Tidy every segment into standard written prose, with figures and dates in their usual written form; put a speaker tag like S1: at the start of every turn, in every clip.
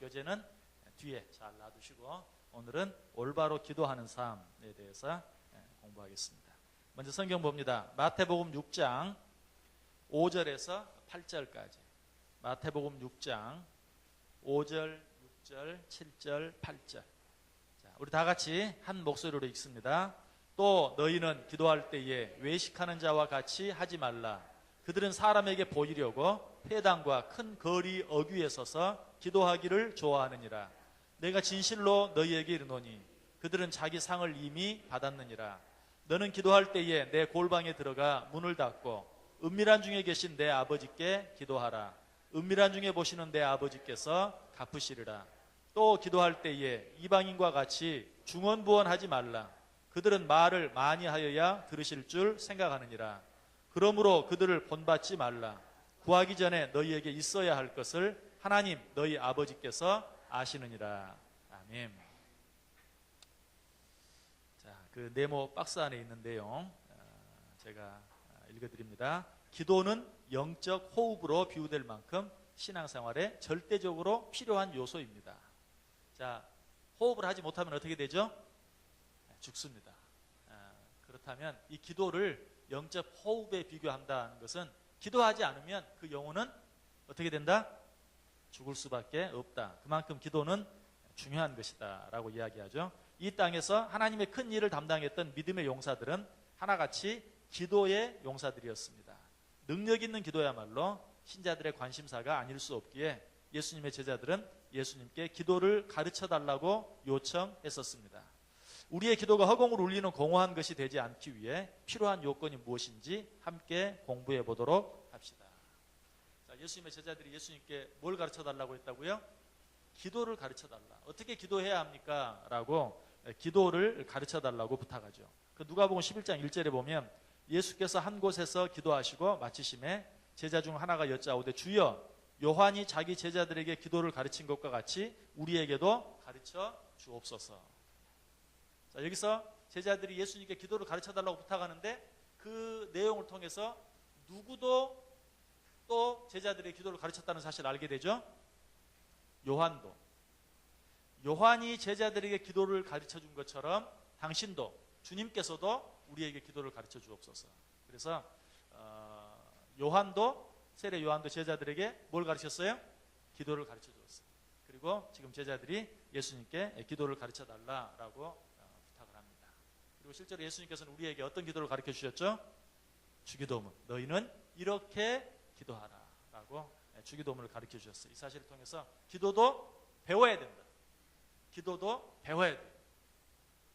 S1: 교재는 뒤에 잘 놔두시고 오늘은 올바로 기도하는 삶에 대해서 공부하겠습니다. 먼저 성경 봅니다. 마태복음 6장 5절에서 8절까지. 마태복음 6장 5절, 6절, 7절, 8절. 자, 우리 다 같이 한 목소리로 읽습니다. 또 너희는 기도할 때에 외식하는 자와 같이 하지 말라. 그들은 사람에게 보이려고 회당과 큰 거리 어귀에 서서 기도하기를 좋아하느니라. 내가 진실로 너희에게 이르노니 그들은 자기 상을 이미 받았느니라. 너는 기도할 때에 내 골방에 들어가 문을 닫고 은밀한 중에 계신 내 아버지께 기도하라. 은밀한 중에 보시는 내 아버지께서 갚으시리라. 또 기도할 때에 이방인과 같이 중언부언하지 말라. 그들은 말을 많이 하여야 들으실 줄 생각하느니라. 그러므로 그들을 본받지 말라. 구하기 전에 너희에게 있어야 할 것을 하나님 너희 아버지께서 아시느니라. 아멘. 자, 그 네모 박스 안에 있는데요. 제가 읽어드립니다. 기도는 영적 호흡으로 비유될 만큼 신앙생활에 절대적으로 필요한 요소입니다. 자, 호흡을 하지 못하면 어떻게 되죠? 죽습니다. 그렇다면 이 기도를 영적 호흡에 비교한다는 것은 기도하지 않으면 그 영혼은 어떻게 된다? 죽을 수밖에 없다. 그만큼 기도는 중요한 것이다 라고 이야기하죠. 이 땅에서 하나님의 큰 일을 담당했던 믿음의 용사들은 하나같이 기도의 용사들이었습니다. 능력 있는 기도야말로 신자들의 관심사가 아닐 수 없기에 예수님의 제자들은 예수님께 기도를 가르쳐달라고 요청했었습니다. 우리의 기도가 허공을 울리는 공허한 것이 되지 않기 위해 필요한 요건이 무엇인지 함께 공부해 보도록 합시다. 자, 예수님의 제자들이 예수님께 뭘 가르쳐달라고 했다고요? 기도를 가르쳐달라. 어떻게 기도해야 합니까? 라고 기도를 가르쳐달라고 부탁하죠. 그 누가복음 11장 1절에 보면 예수께서 한 곳에서 기도하시고 마치심에 제자 중 하나가 여짜오되 주여 요한이 자기 제자들에게 기도를 가르친 것과 같이 우리에게도 가르쳐 주옵소서. 자, 여기서 제자들이 예수님께 기도를 가르쳐달라고 부탁하는데 그 내용을 통해서 누구도 또 제자들의 기도를 가르쳤다는 사실을 알게 되죠. 요한도. 요한이 제자들에게 기도를 가르쳐 준 것처럼 당신도 주님께서도 우리에게 기도를 가르쳐 주옵소서. 그래서 세례 요한도 제자들에게 뭘 가르쳤어요? 기도를 가르쳐 주었어요. 그리고 지금 제자들이 예수님께 기도를 가르쳐 달라라고 부탁을 합니다. 그리고 실제로 예수님께서는 우리에게 어떤 기도를 가르쳐 주셨죠? 주기도문. 너희는 이렇게 기도하라 라고 주기도문을 가르쳐 주셨어요. 이 사실을 통해서 기도도 배워야 된다. 기도도 배워야 돼.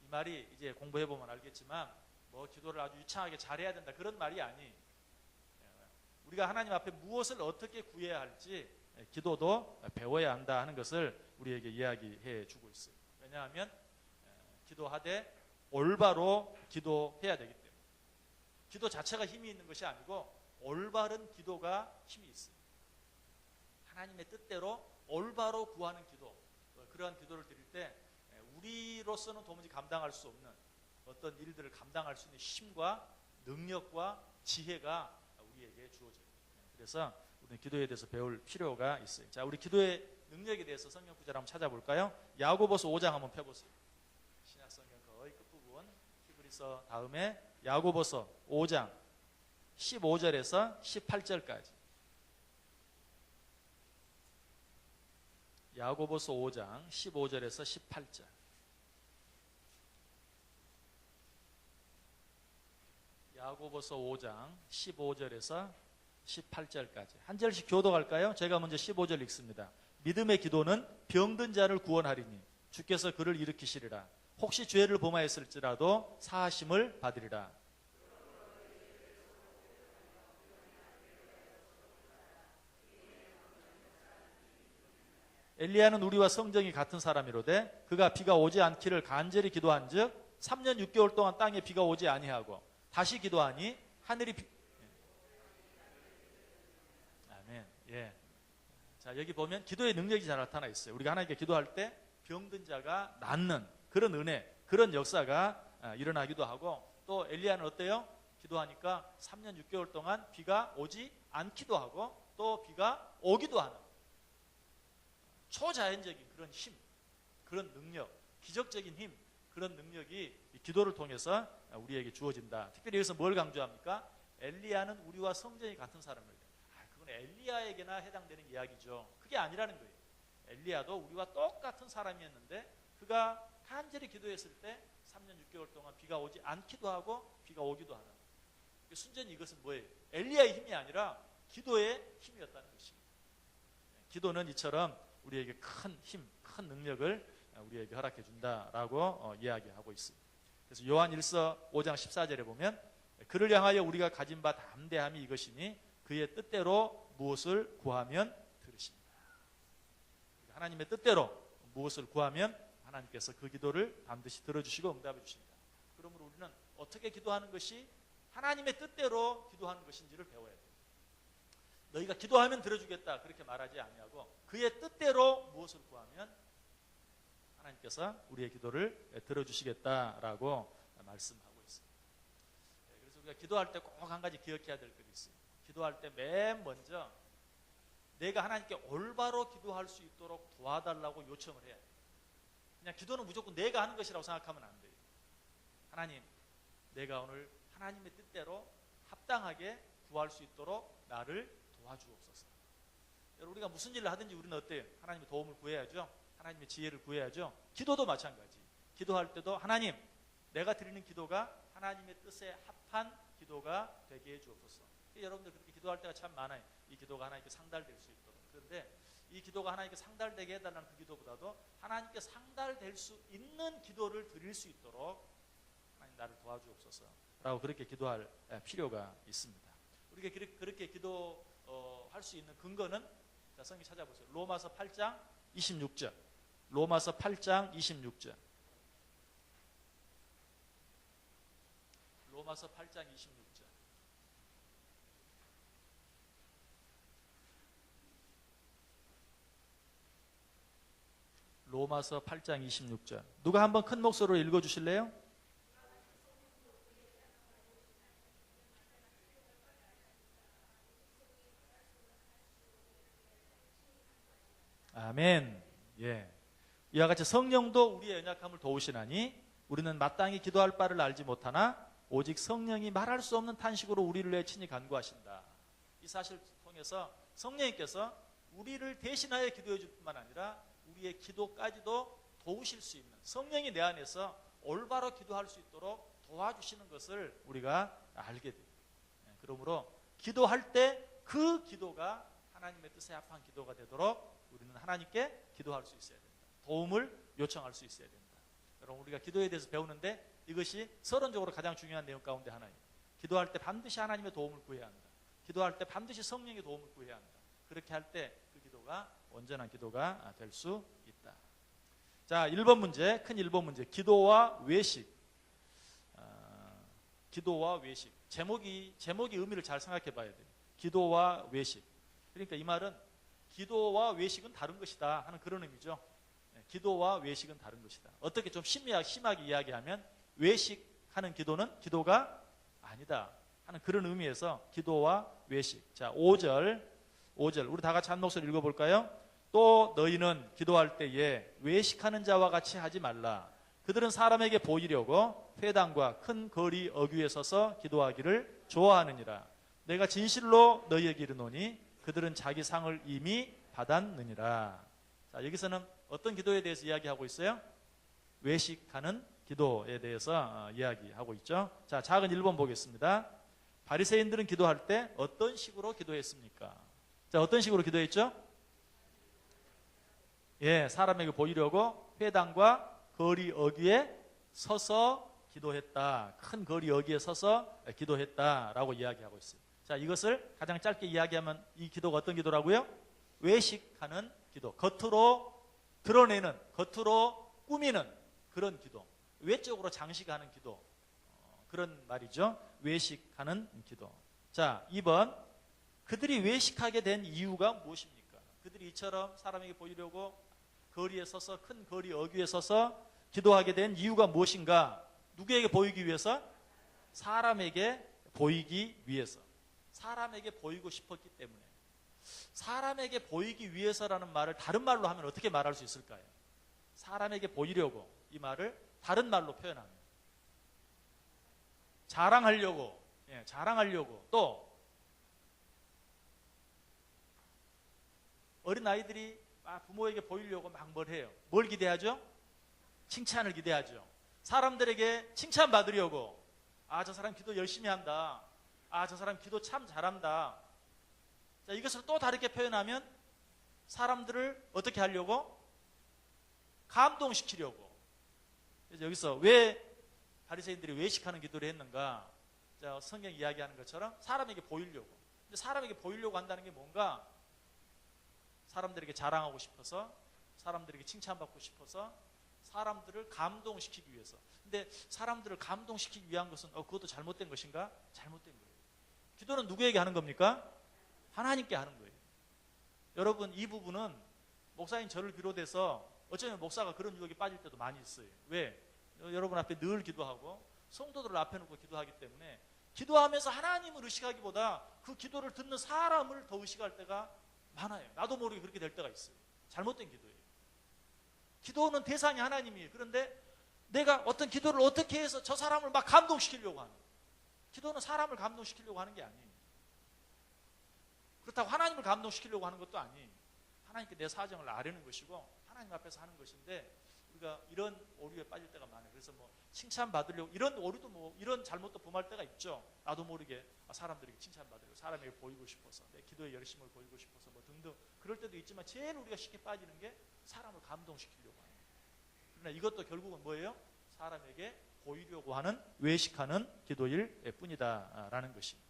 S1: 이 말이 이제 공부해보면 알겠지만 뭐 기도를 아주 유창하게 잘해야 된다 그런 말이 아니. 우리가 하나님 앞에 무엇을 어떻게 구해야 할지 기도도 배워야 한다 하는 것을 우리에게 이야기해 주고 있어요. 왜냐하면 기도하되 올바로 기도해야 되기 때문에. 기도 자체가 힘이 있는 것이 아니고 올바른 기도가 힘이 있어요. 하나님의 뜻대로 올바로 구하는 기도, 그러한 기도를 드릴 때 우리로서는 도무지 감당할 수 없는 어떤 일들을 감당할 수 있는 힘과 능력과 지혜가 우리에게 주어져요. 그래서 우리는 기도에 대해서 배울 필요가 있어요. 자, 우리 기도의 능력에 대해서 성경 구절 한번 찾아볼까요? 야고보서 5장 한번 펴보세요. 신약 성경 거의 끝부분. 히브리서 다음에 야고보서 5장 15절에서 18절까지. 야고보서 5장 15절에서 18절. 야고보서 5장 15절에서 18절까지. 한 절씩 교독할까요? 제가 먼저 15절 읽습니다. 믿음의 기도는 병든 자를 구원하리니 주께서 그를 일으키시리라. 혹시 죄를 범하였을지라도 사하심을 받으리라. 엘리야는 우리와 성정이 같은 사람이로되 그가 비가 오지 않기를 간절히 기도한즉 3년 6개월 동안 땅에 비가 오지 아니하고 다시 기도하니 하늘이 아멘. 예. 자, 여기 보면 기도의 능력이 잘 나타나 있어요. 우리가 하나님께 기도할 때 병든 자가 낫는 그런 은혜, 그런 역사가 일어나기도 하고 또 엘리야는 어때요? 기도하니까 3년 6개월 동안 비가 오지 않기도 하고 또 비가 오기도 하는 초자연적인 그런 힘, 그런 능력, 기적적인 힘, 그런 능력이 이 기도를 통해서 우리에게 주어진다. 특별히 여기서 뭘 강조합니까? 엘리야는 우리와 성전이 같은 사람이에요. 그건 엘리야에게나 해당되는 이야기죠. 그게 아니라는 거예요. 엘리야도 우리와 똑같은 사람이었는데 그가 간절히 기도했을 때 3년 6개월 동안 비가 오지 않기도 하고 비가 오기도 하다. 순전히 이것은 뭐예요? 엘리야의 힘이 아니라 기도의 힘이었다는 것입니다. 기도는 이처럼 우리에게 큰 힘, 큰 능력을 우리에게 허락해 준다라고 이야기하고 있습니다. 그래서 요한 1서 5장 14절에 보면 그를 향하여 우리가 가진 바 담대함이 이것이니 그의 뜻대로 무엇을 구하면 들으십니다. 하나님의 뜻대로 무엇을 구하면 하나님께서 그 기도를 반드시 들어주시고 응답해 주십니다. 그러므로 우리는 어떻게 기도하는 것이 하나님의 뜻대로 기도하는 것인지를 배워야 돼요. 너희가 기도하면 들어주겠다 그렇게 말하지 아니하고 그의 뜻대로 무엇을 구하면 하나님께서 우리의 기도를 들어주시겠다라고 말씀하고 있습니다. 그래서 우리가 기도할 때 꼭 한 가지 기억해야 될 것이 있어요. 기도할 때 맨 먼저 내가 하나님께 올바로 기도할 수 있도록 도와달라고 요청을 해야 돼요. 그냥 기도는 무조건 내가 하는 것이라고 생각하면 안 돼요. 하나님, 내가 오늘 하나님의 뜻대로 합당하게 구할 수 있도록 나를 도와주옵소서. 여러분, 우리가 무슨 일을 하든지 우리는 어때요? 하나님의 도움을 구해야죠. 하나님의 지혜를 구해야죠. 기도도 마찬가지. 기도할 때도 하나님, 내가 드리는 기도가 하나님의 뜻에 합한 기도가 되게 해 주옵소서. 여러분들 그렇게 기도할 때가 참 많아요. 이 기도가 하나님께 상달될 수 있도록. 그런데 이 기도가 하나님께 상달되게 해달라는 그 기도보다도 하나님께 상달될 수 있는 기도를 드릴 수 있도록 하나님 나를 도와주옵소서 라고 그렇게 기도할 필요가 있습니다. 우리가 그렇게 기도할 수 있는 근거는 자, 성경 찾아보세요. 로마서 8장 26절. 로마서 8장 26절. 로마서 8장 26절. 로마서 8장 26절. 누가 한번 큰 목소리로 읽어주실래요? 아멘. 예. 이와 같이 성령도 우리의 연약함을 도우시나니 우리는 마땅히 기도할 바를 알지 못하나 오직 성령이 말할 수 없는 탄식으로 우리를 위해 친히 간구하신다. 이 사실을 통해서 성령님께서 우리를 대신하여 기도해 줄 뿐만 아니라 우리의 기도까지도 도우실 수 있는 성령이 내 안에서 올바로 기도할 수 있도록 도와주시는 것을 우리가 알게 됩니다. 그러므로 기도할 때 그 기도가 하나님의 뜻에 합한 기도가 되도록 우리는 하나님께 기도할 수 있어야 된다. 도움을 요청할 수 있어야 된다. 여러분, 우리가 기도에 대해서 배우는데 이것이 서론적으로 가장 중요한 내용 가운데 하나예요. 기도할 때 반드시 하나님의 도움을 구해야 한다. 기도할 때 반드시 성령의 도움을 구해야 한다. 그렇게 할 때 그 기도가 온전한 기도가 될 수 있다. 자, 1번 문제, 큰 1번 문제. 기도와 외식. 기도와 외식. 제목이 의미를 잘 생각해 봐야 돼요. 기도와 외식. 그러니까 이 말은 기도와 외식은 다른 것이다 하는 그런 의미죠. 기도와 외식은 다른 것이다. 어떻게 좀 심하게 이야기하면 외식하는 기도는 기도가 아니다 하는 그런 의미에서 기도와 외식. 자, 5절 우리 다 같이 한 목소리 읽어볼까요? 또 너희는 기도할 때에 외식하는 자와 같이 하지 말라. 그들은 사람에게 보이려고 회당과 큰 거리 어귀에 서서 기도하기를 좋아하느니라. 내가 진실로 너희에게 이르노니 그들은 자기 상을 이미 받았느니라. 자, 여기서는 어떤 기도에 대해서 이야기하고 있어요? 외식하는 기도에 대해서 이야기하고 있죠. 자, 작은 1번 보겠습니다. 바리새인들은 기도할 때 어떤 식으로 기도했습니까? 자, 어떤 식으로 기도했죠? 예, 사람에게 보이려고 회당과 거리 어귀에 서서 기도했다. 큰 거리 어귀에 서서 기도했다라고 이야기하고 있어요. 자, 이것을 가장 짧게 이야기하면 이 기도가 어떤 기도라고요? 외식하는 기도. 겉으로 드러내는, 겉으로 꾸미는 그런 기도. 외적으로 장식하는 기도. 그런 말이죠. 외식하는 기도. 자, 2번. 그들이 외식하게 된 이유가 무엇입니까? 그들이 이처럼 사람에게 보이려고 거리에 서서, 큰 거리 어귀에 서서 기도하게 된 이유가 무엇인가? 누구에게 보이기 위해서? 사람에게 보이기 위해서. 사람에게 보이고 싶었기 때문에. 사람에게 보이기 위해서라는 말을 다른 말로 하면 어떻게 말할 수 있을까요? 사람에게 보이려고 이 말을 다른 말로 표현하면 자랑하려고, 예, 자랑하려고. 또 어린 아이들이 부모에게 보이려고 막 뭘 해요? 뭘 기대하죠? 칭찬을 기대하죠. 사람들에게 칭찬받으려고, 저 사람 기도 열심히 한다. 저 사람 기도 참 잘한다. 자, 이것을 또 다르게 표현하면 사람들을 어떻게 하려고? 감동시키려고. 그래서 여기서 왜 바리새인들이 외식하는 기도를 했는가? 자, 성경 이야기하는 것처럼 사람에게 보이려고. 근데 사람에게 보이려고 한다는 게 뭔가? 사람들에게 자랑하고 싶어서, 사람들에게 칭찬받고 싶어서, 사람들을 감동시키기 위해서. 근데 사람들을 감동시키기 위한 것은 그것도 잘못된 것인가? 잘못된 거예요. 기도는 누구에게 하는 겁니까? 하나님께 하는 거예요. 여러분, 이 부분은 목사인 저를 비롯해서 어쩌면 목사가 그런 유혹에 빠질 때도 많이 있어요. 왜? 여러분 앞에 늘 기도하고 성도들을 앞에 놓고 기도하기 때문에 기도하면서 하나님을 의식하기보다 그 기도를 듣는 사람을 더 의식할 때가 많아요. 나도 모르게 그렇게 될 때가 있어요. 잘못된 기도예요. 기도는 대상이 하나님이에요. 그런데 내가 어떤 기도를 어떻게 해서 저 사람을 막 감동시키려고 하는, 기도는 사람을 감동시키려고 하는 게 아니에요. 그렇다고 하나님을 감동시키려고 하는 것도 아니에요. 하나님께 내 사정을 아뢰는 것이고 하나님 앞에서 하는 것인데, 우리가 이런 오류에 빠질 때가 많아요. 그래서 뭐 칭찬받으려고, 이런 오류도 이런 잘못도 범할 때가 있죠. 나도 모르게 사람들에게 칭찬받으려고, 사람에게 보이고 싶어서, 내 기도의 열심을 보이고 싶어서 뭐 등등 그럴 때도 있지만, 제일 우리가 쉽게 빠지는 게 사람을 감동시키려고 하는 거예요. 그러나 이것도 결국은 뭐예요? 사람에게 보이려고 하는, 외식하는 기도일 뿐이다라는 것입니다.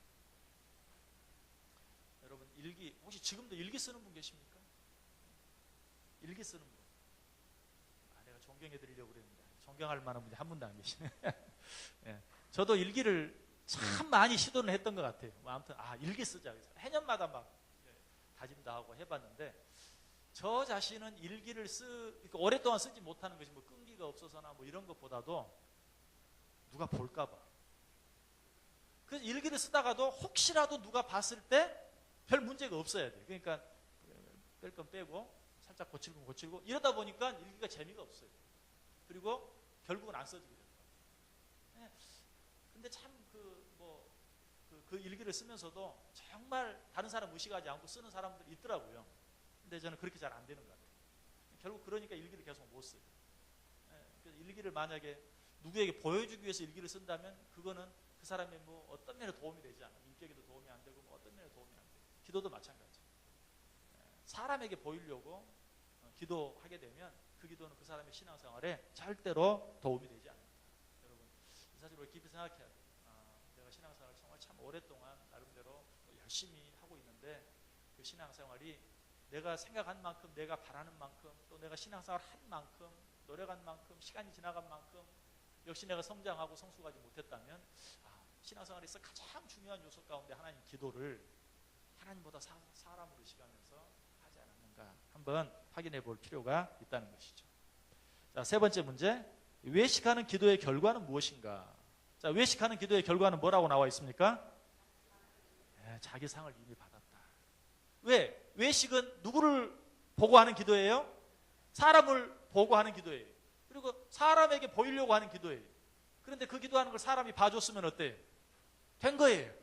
S1: 여러분, 일기, 혹시 지금도 일기 쓰는 분 계십니까? 일기 쓰는 분. 내가 존경해 드리려고 그랬는데 존경할 만한 분이 한 분도 안 계시네. 예, 저도 일기를 참 많이 시도는 했던 것 같아요. 아무튼 일기 쓰자. 그래서 해년마다 막 다짐도 하고 해봤는데, 저 자신은 일기를 오랫동안 쓰지 못하는 것이 뭐 끈기가 없어서나 뭐 이런 것보다도 누가 볼까봐. 그래서 일기를 쓰다가도 혹시라도 누가 봤을 때 별 문제가 없어야 돼요. 그러니까 뺄 건 빼고 살짝 고칠 건 고치고 이러다 보니까 일기가 재미가 없어요. 그리고 결국은 안 써지게 됩니다. 근데 참 그 일기를 쓰면서도 정말 다른 사람 의식하지 않고 쓰는 사람들이 있더라고요. 근데 저는 그렇게 잘 안 되는 것 같아요. 결국 그러니까 일기를 계속 못 써요. 그래서 일기를 만약에 누구에게 보여주기 위해서 일기를 쓴다면 그거는 그 사람의 뭐 어떤 면에 도움이 되지 않아요. 인격에도 도움이 안 되고 뭐 어떤 면에 도움이 안 돼요. 기도도 마찬가지. 사람에게 보이려고 기도하게 되면 그 기도는 그 사람의 신앙생활에 절대로 도움이 되지 않습니다. 여러분, 이 사실을 깊이 생각해야 돼요. 내가 신앙생활을 정말 참 오랫동안 나름대로 열심히 하고 있는데, 그 신앙생활이 내가 생각한 만큼, 내가 바라는 만큼, 또 내가 신앙생활 한 만큼, 노력한 만큼, 시간이 지나간 만큼 역시 내가 성장하고 성숙하지 못했다면, 신앙생활에서 가장 중요한 요소 가운데 하나님 기도를 하나님보다 사람을 의식하면서 하지 않았는가 한번 확인해 볼 필요가 있다는 것이죠. 자, 세 번째 문제, 외식하는 기도의 결과는 무엇인가? 자, 외식하는 기도의 결과는 뭐라고 나와 있습니까? 자기 상을 이미 받았다. 왜? 외식은 누구를 보고 하는 기도예요? 사람을 보고 하는 기도예요. 그리고 사람에게 보이려고 하는 기도예요. 그런데 그 기도하는 걸 사람이 봐줬으면 어때요? 된 거예요.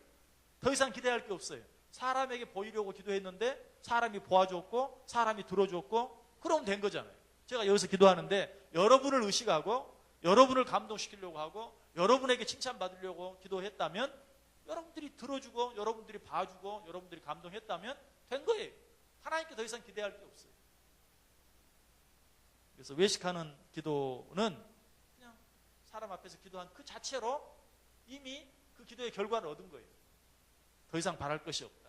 S1: 더 이상 기대할 게 없어요. 사람에게 보이려고 기도했는데 사람이 보아줬고 사람이 들어줬고 그러면 된 거잖아요. 제가 여기서 기도하는데 여러분을 의식하고 여러분을 감동시키려고 하고 여러분에게 칭찬받으려고 기도했다면, 여러분들이 들어주고 여러분들이 봐주고 여러분들이 감동했다면 된 거예요. 하나님께 더 이상 기대할 게 없어요. 그래서 외식하는 기도는 그냥 사람 앞에서 기도한 그 자체로 이미 그 기도의 결과를 얻은 거예요. 더 이상 바랄 것이 없다.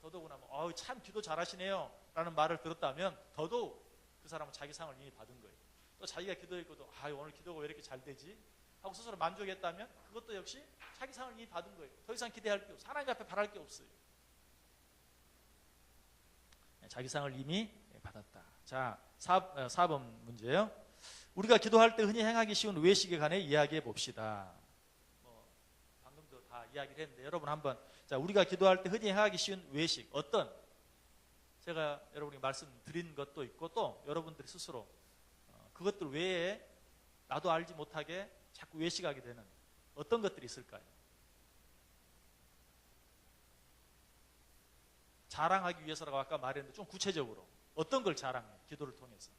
S1: 더더구나 참 기도 잘하시네요 라는 말을 들었다면 더더욱 그 사람은 자기 상을 이미 받은 거예요. 또 자기가 기도했고도 오늘 기도가 왜 이렇게 잘 되지? 하고 스스로 만족했다면 그것도 역시 자기 상을 이미 받은 거예요. 더 이상 기대할 게 없어요. 하나님 앞에 바랄 게 없어요. 자기 상을 이미 받았다. 자, 4번 문제예요. 우리가 기도할 때 흔히 행하기 쉬운 외식에 관해 이야기해 봅시다. 방금도 다 이야기를 했는데 여러분 한번, 자, 우리가 기도할 때 흔히 행하기 쉬운 외식, 어떤 제가 여러분에게 말씀드린 것도 있고 또 여러분들이 스스로 그것들 외에 나도 알지 못하게 자꾸 외식하게 되는 어떤 것들이 있을까요? 자랑하기 위해서라고 아까 말했는데 좀 구체적으로 어떤 걸 자랑해요? 기도를 통해서.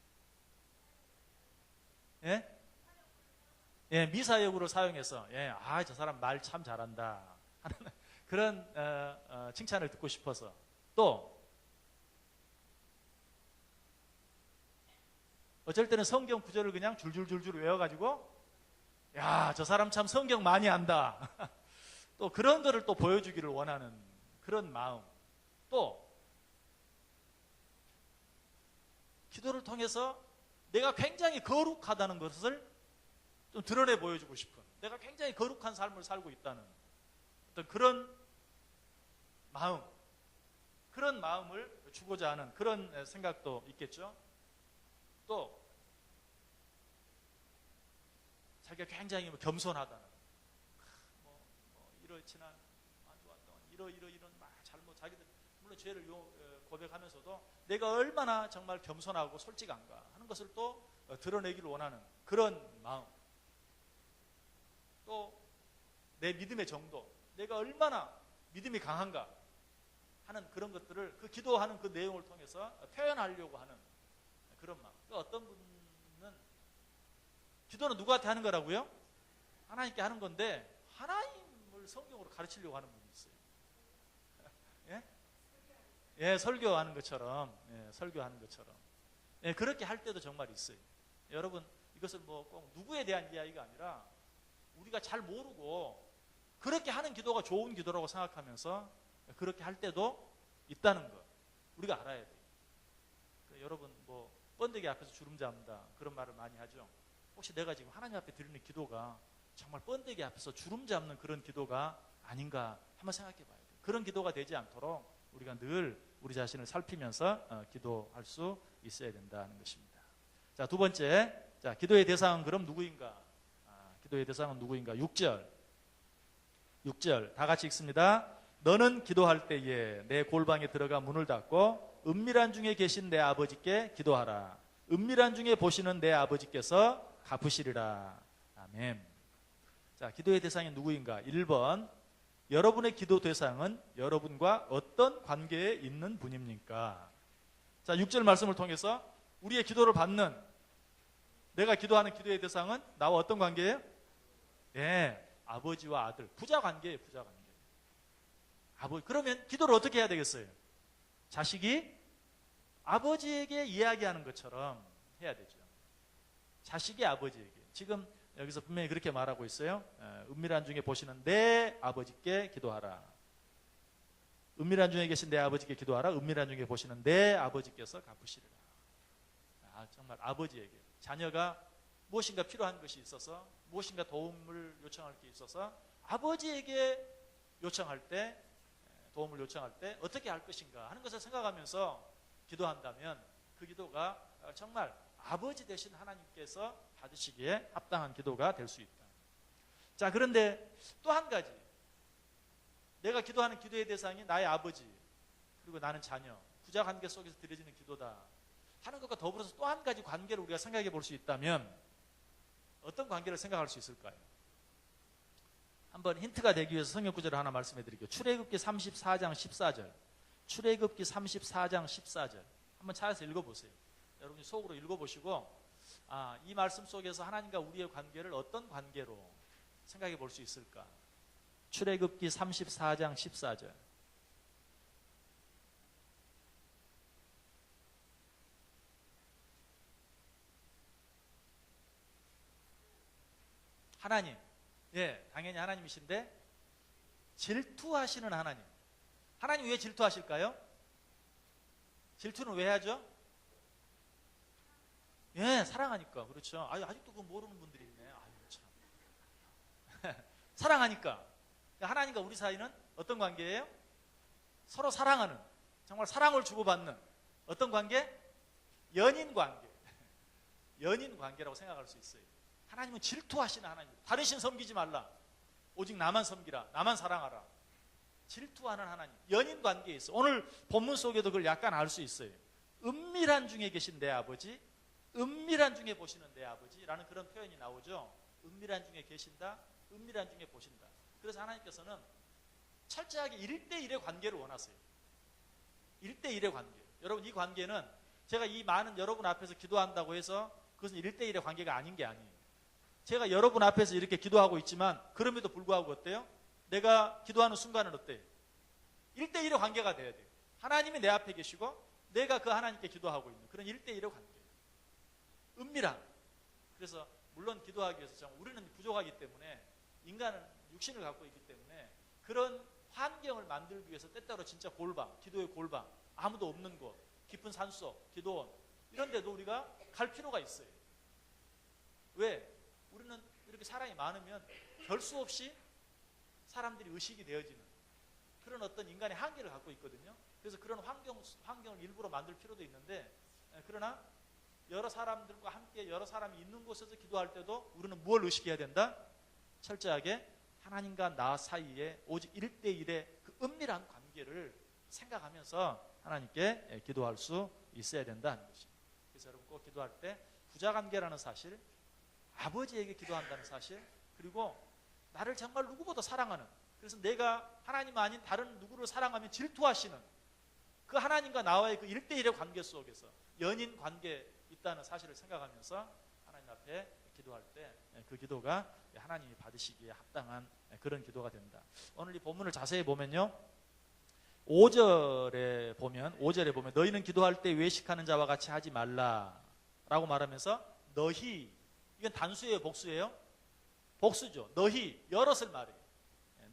S1: 예? 예, 미사여구를 사용해서 예, 저 사람 말 참 잘한다 하는 그런 칭찬을 듣고 싶어서 또 어쩔 때는 성경 구절을 그냥 줄줄줄줄 외워가지고 야, 저 사람 참 성경 많이 안다. 또 그런 거를 또 보여주기를 원하는 그런 마음. 또 기도를 통해서 내가 굉장히 거룩하다는 것을 좀 드러내 보여주고 싶은, 내가 굉장히 거룩한 삶을 살고 있다는 어떤 그런 마음, 그런 마음을 주고자 하는 그런 생각도 있겠죠. 또 자기가 굉장히 겸손하다는, 이렇지나 안 좋았던 이런 막 잘못 자기들 물론 죄를 고백하면서도 내가 얼마나 정말 겸손하고 솔직한가 하는 것을 또 드러내기를 원하는 그런 마음. 또 내 믿음의 정도, 내가 얼마나 믿음이 강한가 하는 그런 것들을 그 기도하는 그 내용을 통해서 표현하려고 하는 그런 마음. 또 어떤 분은 기도는 누구한테 하는 거라고요? 하나님께 하는 건데 하나님을 성경으로 가르치려고 하는 분이 있어요. 예? 예, 설교하는 것처럼, 예, 설교하는 것처럼. 예, 그렇게 할 때도 정말 있어요. 여러분, 이것은 뭐 꼭 누구에 대한 이야기가 아니라 우리가 잘 모르고 그렇게 하는 기도가 좋은 기도라고 생각하면서 그렇게 할 때도 있다는 것 우리가 알아야 돼요. 그러니까 여러분 뭐 번데기 앞에서 주름 잡는다 그런 말을 많이 하죠. 혹시 내가 지금 하나님 앞에 드리는 기도가 정말 번데기 앞에서 주름 잡는 그런 기도가 아닌가 한번 생각해 봐야 돼요. 그런 기도가 되지 않도록 우리가 늘 우리 자신을 살피면서 기도할 수 있어야 된다는 것입니다. 자, 두 번째, 자, 기도의 대상은 그럼 누구인가? 기도의 대상은 누구인가? 6절 다 같이 읽습니다. 너는 기도할 때에 내 골방에 들어가 문을 닫고 은밀한 중에 계신 내 아버지께 기도하라. 은밀한 중에 보시는 내 아버지께서 갚으시리라. 아멘. 자, 기도의 대상이 누구인가? 1번, 여러분의 기도 대상은 여러분과 어떤 관계에 있는 분입니까? 자, 6절 말씀을 통해서 우리의 기도를 받는, 내가 기도하는 기도의 대상은 나와 어떤 관계예요? 예, 아버지와 아들, 부자 관계예요, 부자 관계. 그러면 기도를 어떻게 해야 되겠어요? 자식이 아버지에게 이야기하는 것처럼 해야 되죠. 자식이 아버지에게. 지금 여기서 분명히 그렇게 말하고 있어요. 은밀한 중에 보시는 내 아버지께 기도하라. 은밀한 중에 계신 내 아버지께 기도하라. 은밀한 중에 보시는 내 아버지께서 갚으시리라. 정말 아버지에게. 자녀가 무엇인가 필요한 것이 있어서, 무엇인가 도움을 요청할 게 있어서 아버지에게 도움을 요청할 때 어떻게 할 것인가 하는 것을 생각하면서 기도한다면 그 기도가 정말 아버지 되신 하나님께서 받으시기에 합당한 기도가 될 수 있다. 자, 그런데 또 한 가지, 내가 기도하는 기도의 대상이 나의 아버지 그리고 나는 자녀, 부자 관계 속에서 드려지는 기도다 하는 것과 더불어서 또 한 가지 관계를 우리가 생각해 볼 수 있다면 어떤 관계를 생각할 수 있을까요? 한번 힌트가 되기 위해서 성경 구절을 하나 말씀해 드릴게요. 출애굽기 34장 14절. 출애굽기 34장 14절. 한번 찾아서 읽어보세요. 여러분이 속으로 읽어보시고 이 말씀 속에서 하나님과 우리의 관계를 어떤 관계로 생각해 볼 수 있을까? 출애굽기 34장 14절. 하나님, 예, 당연히 하나님이신데 질투하시는 하나님. 하나님 왜 질투하실까요? 질투는 왜 하죠? 예, 사랑하니까. 그렇죠. 아직도 그거 모르는 분들이 있네. 참. 사랑하니까. 하나님과 우리 사이는 어떤 관계예요? 서로 사랑하는, 정말 사랑을 주고받는 어떤 관계? 연인 관계. 연인 관계라고 생각할 수 있어요. 하나님은 질투하시는 하나님. 다른 신 섬기지 말라. 오직 나만 섬기라. 나만 사랑하라. 질투하는 하나님, 연인 관계에 있어. 오늘 본문 속에도 그걸 약간 알 수 있어요. 은밀한 중에 계신 내 아버지, 은밀한 중에 보시는 내 아버지라는 그런 표현이 나오죠. 은밀한 중에 계신다, 은밀한 중에 보신다. 그래서 하나님께서는 철저하게 1대1의 관계를 원하세요. 1대1의 관계. 여러분, 이 관계는 제가 이 많은 여러분 앞에서 기도한다고 해서 그것은 1대1의 관계가 아닌 게 아니에요. 제가 여러분 앞에서 이렇게 기도하고 있지만 그럼에도 불구하고 어때요? 내가 기도하는 순간은 어때요? 1대1의 관계가 돼야 돼요. 하나님이 내 앞에 계시고 내가 그 하나님께 기도하고 있는 그런 1대1의 관계. 은밀한. 그래서 물론 기도하기 위해서 우리는 부족하기 때문에, 인간은 육신을 갖고 있기 때문에 그런 환경을 만들기 위해서 때때로 진짜 골방, 기도의 골방, 아무도 없는 곳, 깊은 산속, 기도원, 이런 데도 우리가 갈 필요가 있어요. 왜? 우리는 이렇게 사람이 많으면 별 수 없이 사람들이 의식이 되어지는 그런 어떤 인간의 한계를 갖고 있거든요. 그래서 그런 환경을 일부러 만들 필요도 있는데, 그러나 여러 사람들과 함께 여러 사람이 있는 곳에서 기도할 때도 우리는 무엇을 의식해야 된다? 철저하게 하나님과 나 사이에 오직 1대1의 그 은밀한 관계를 생각하면서 하나님께 기도할 수 있어야 된다는 것입니다. 그래서 여러분 꼭 기도할 때 부자관계라는 사실, 아버지에게 기도한다는 사실, 그리고 나를 정말 누구보다 사랑하는, 그래서 내가 하나님 아닌 다른 누구를 사랑하면 질투하시는 그 하나님과 나와의 그 1대1의 관계 속에서 연인 관계에 있다는 사실을 생각하면서 하나님 앞에 기도할 때 그 기도가 하나님이 받으시기에 합당한 그런 기도가 된다. 오늘 이 본문을 자세히 보면요, 5절에 보면 너희는 기도할 때 외식하는 자와 같이 하지 말라라고 말하면서 너희, 이건 단수예요, 복수예요? 복수죠. 너희, 여럿을 말해요.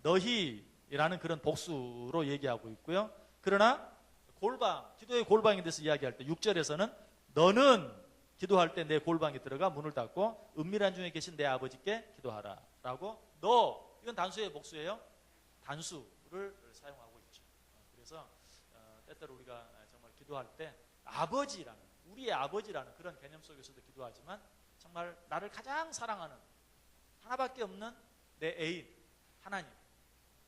S1: 너희라는 그런 복수로 얘기하고 있고요. 그러나 골방, 기도의 골방에 대해서 이야기할 때 6절에서는 너는 기도할 때 내 골방에 들어가 문을 닫고 은밀한 중에 계신 내 아버지께 기도하라 라고, 너, 이건 단수예요, 복수예요? 단수를 사용하고 있죠. 그래서 때때로 우리가 정말 기도할 때 아버지라는, 우리의 아버지라는 그런 개념 속에서도 기도하지만 정말 나를 가장 사랑하는 하나밖에 없는 내 애인 하나님,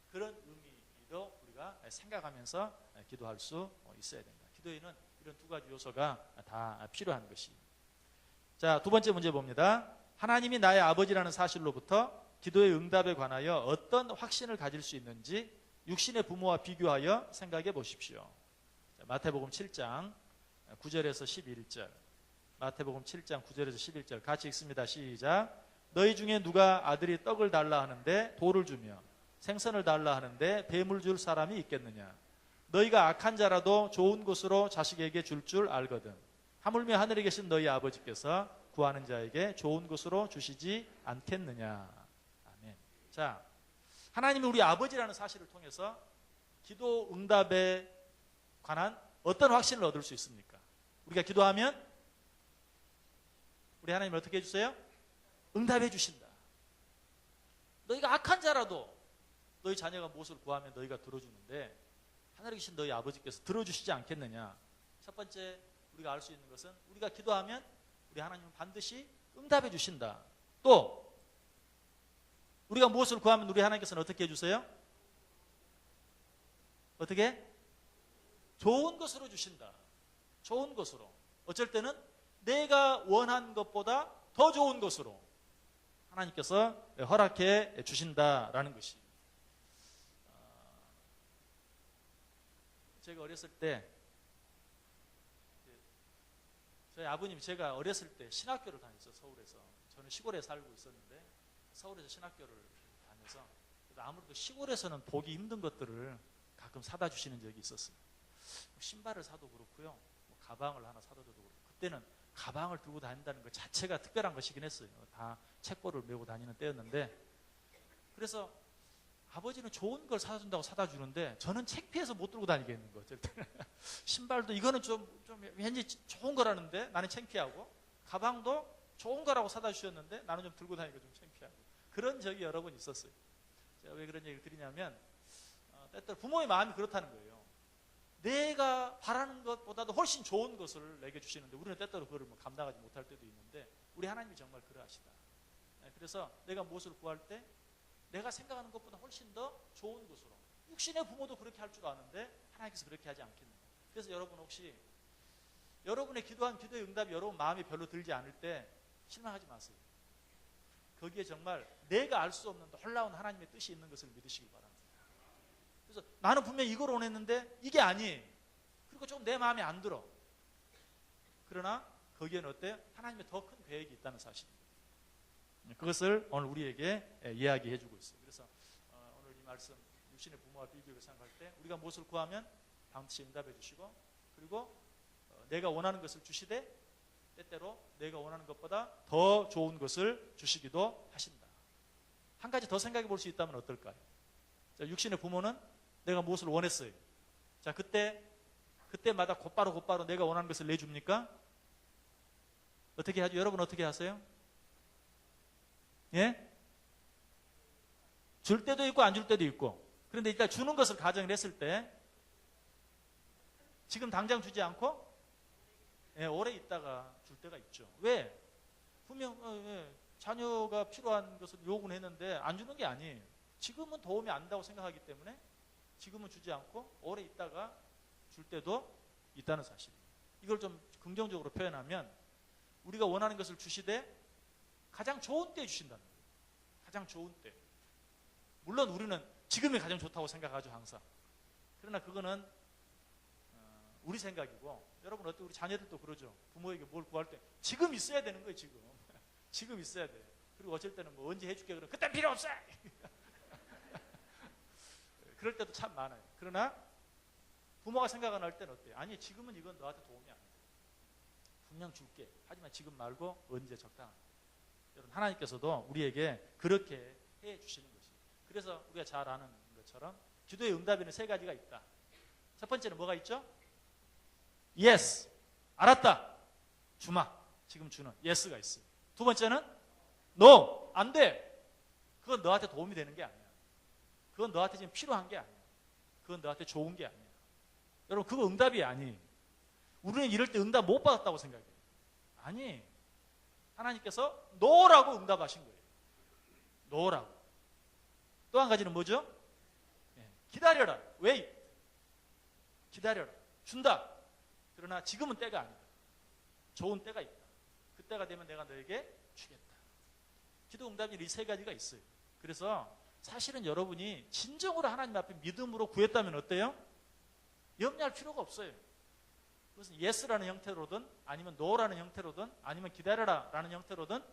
S1: 그런 의미도 우리가 생각하면서 기도할 수 있어야 된다. 기도에는 이런 두 가지 요소가 다 필요한 것이. 자, 두 번째 문제 봅니다. 하나님이 나의 아버지라는 사실로부터 기도의 응답에 관하여 어떤 확신을 가질 수 있는지 육신의 부모와 비교하여 생각해 보십시오. 자, 마태복음 7장 9절에서 11절. 마태복음 7장 9절에서 11절 같이 읽습니다. 시작. 너희 중에 누가 아들이 떡을 달라 하는데 돌을 주며 생선을 달라 하는데 뱀을 줄 사람이 있겠느냐? 너희가 악한 자라도 좋은 것으로 자식에게 줄 알거든. 하물며 하늘에 계신 너희 아버지께서 구하는 자에게 좋은 것으로 주시지 않겠느냐? 아멘. 자, 하나님이 우리 아버지라는 사실을 통해서 기도 응답에 관한 어떤 확신을 얻을 수 있습니까? 우리가 기도하면 우리 하나님을 어떻게 해주세요? 응답해 주신다. 너희가 악한 자라도 너희 자녀가 무엇을 구하면 너희가 들어주는데 하늘에 계신 너희 아버지께서 들어주시지 않겠느냐? 첫 번째 우리가 알 수 있는 것은 우리가 기도하면 우리 하나님은 반드시 응답해 주신다. 또 우리가 무엇을 구하면 우리 하나님께서는 어떻게 해주세요? 어떻게? 좋은 것으로 주신다. 좋은 것으로. 어쩔 때는 내가 원한 것보다 더 좋은 것으로 하나님께서 허락해 주신다라는 것이. 제가 어렸을 때 저희 아버님이, 제가 어렸을 때 신학교를 다녔어요. 서울에서. 저는 시골에 살고 있었는데 서울에서 신학교를 다녀서 아무래도 시골에서는 보기 힘든 것들을 가끔 사다 주시는 적이 있었어요. 신발을 사도 그렇고요, 가방을 하나 사도 그렇고. 그때는 가방을 들고 다닌다는 것 자체가 특별한 것이긴 했어요. 다 책벌을 메고 다니는 때였는데, 그래서 아버지는 좋은 걸 사다 준다고 사다 주는데 저는 창피해서 못 들고 다니겠는 거죠. 신발도 이거는 좀 왠지 좋은 거라는데 나는 창피하고, 가방도 좋은 거라고 사다 주셨는데 나는 좀 들고 다니기가 좀 창피하고, 그런 적이 여러 번 있었어요. 제가 왜 그런 얘기를 드리냐면 때때로 부모의 마음이 그렇다는 거예요. 내가 바라는 것보다도 훨씬 좋은 것을 내게 주시는데 우리는 때때로 그걸 감당하지 못할 때도 있는데 우리 하나님이 정말 그러하시다. 그래서 내가 무엇을 구할 때 내가 생각하는 것보다 훨씬 더 좋은 것으로, 육신의 부모도 그렇게 할 줄 아는데 하나님께서 그렇게 하지 않겠느냐. 그래서 여러분 혹시 여러분의 기도한 기도의 응답이 여러분 마음에 별로 들지 않을 때 실망하지 마세요. 거기에 정말 내가 알 수 없는 놀라운 하나님의 뜻이 있는 것을 믿으시기 바랍니다. 그래서 나는 분명히 이걸 원했는데 이게 아니에요. 그리고 좀 내 마음에 안 들어. 그러나 거기에는 어때요? 하나님의 더 큰 계획이 있다는 사실입니다. 그것을 오늘 우리에게 이야기해 주고 있어요. 그래서 오늘 이 말씀 육신의 부모와 비교를 생각할 때 우리가 무엇을 구하면 반드시 응답해 주시고, 그리고 내가 원하는 것을 주시되 때때로 내가 원하는 것보다 더 좋은 것을 주시기도 하신다. 한 가지 더 생각해 볼 수 있다면 어떨까요? 자, 육신의 부모는 내가 무엇을 원했어요. 자, 그때마다 곧바로 내가 원하는 것을 내줍니까? 어떻게 하죠? 여러분 어떻게 하세요? 예? 줄 때도 있고 안 줄 때도 있고. 그런데 일단 주는 것을 가정을 했을 때 지금 당장 주지 않고 오래 있다가 줄 때가 있죠. 왜? 분명 자녀가 필요한 것을 요구는 했는데 안 주는 게 아니에요. 지금은 도움이 안 된다고 생각하기 때문에 지금은 주지 않고 오래 있다가 줄 때도 있다는 사실이에요. 이걸 좀 긍정적으로 표현하면 우리가 원하는 것을 주시되 가장 좋은 때에 주신다는 거예요. 가장 좋은 때. 물론 우리는 지금이 가장 좋다고 생각하죠, 항상. 그러나 그거는 우리 생각이고, 여러분 어때? 우리 자녀들도 그러죠. 부모에게 뭘 구할 때 지금 있어야 되는 거예요. 지금 지금 있어야 돼. 그리고 어쩔 때는 뭐 언제 해줄게 그러면 그땐 필요 없어. 그럴 때도 참 많아요. 그러나 부모가 생각을 할 때는 어때요? 아니 지금은 이건 너한테 도움이 안 돼. 분명 줄게. 하지만 지금 말고 언제 적당하다. 여러분 하나님께서도 우리에게 그렇게 해 주시는 것이에요. 그래서 우리가 잘 아는 것처럼 기도의 응답에는 세 가지가 있다. 첫 번째는 뭐가 있죠? Yes, 알았다. 주마. 지금 주는 Yes가 있어요. 두 번째는 No, 안 돼. 그건 너한테 도움이 되는 게 아니야. 그건 너한테 지금 필요한 게 아니야. 그건 너한테 좋은 게 아니야. 여러분 그거 응답이 아니에요. 우리는 이럴 때 응답 못 받았다고 생각해요. 아니, 하나님께서 No라고 응답하신 거예요. No라고. 또 한 가지는 뭐죠? 기다려라. Wait. 기다려라. 준다. 그러나 지금은 때가 아니다. 좋은 때가 있다. 그 때가 되면 내가 너에게 주겠다. 기도 응답이 이 세 가지가 있어요. 그래서 사실은 여러분이 진정으로 하나님 앞에 믿음으로 구했다면 어때요? 염려할 필요가 없어요. 그것은 yes라는 형태로든 아니면 no라는 형태로든 아니면 기다려라라는 형태로든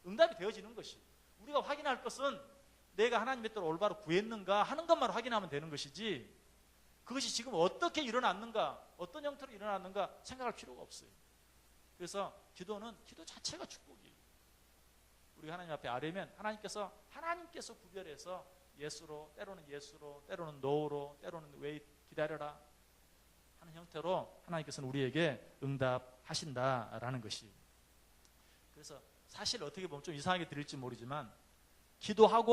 S1: 응답이 되어지는 것이. 우리가 확인할 것은 내가 하나님의 뜻대로 올바로 구했는가 하는 것만 확인하면 되는 것이지, 그것이 지금 어떻게 일어났는가, 어떤 형태로 일어났는가 생각할 필요가 없어요. 그래서 기도는 기도 자체가 축복이에요. 우리가 하나님 앞에 아뢰면 하나님께서 구별해서 예수로, 때로는 노로, 때로는 왜 기다려라 하는 형태로 하나님께서는 우리에게 응답하신다라는 것이. 그래서 사실 어떻게 보면 좀 이상하게 들릴지 모르지만 기도한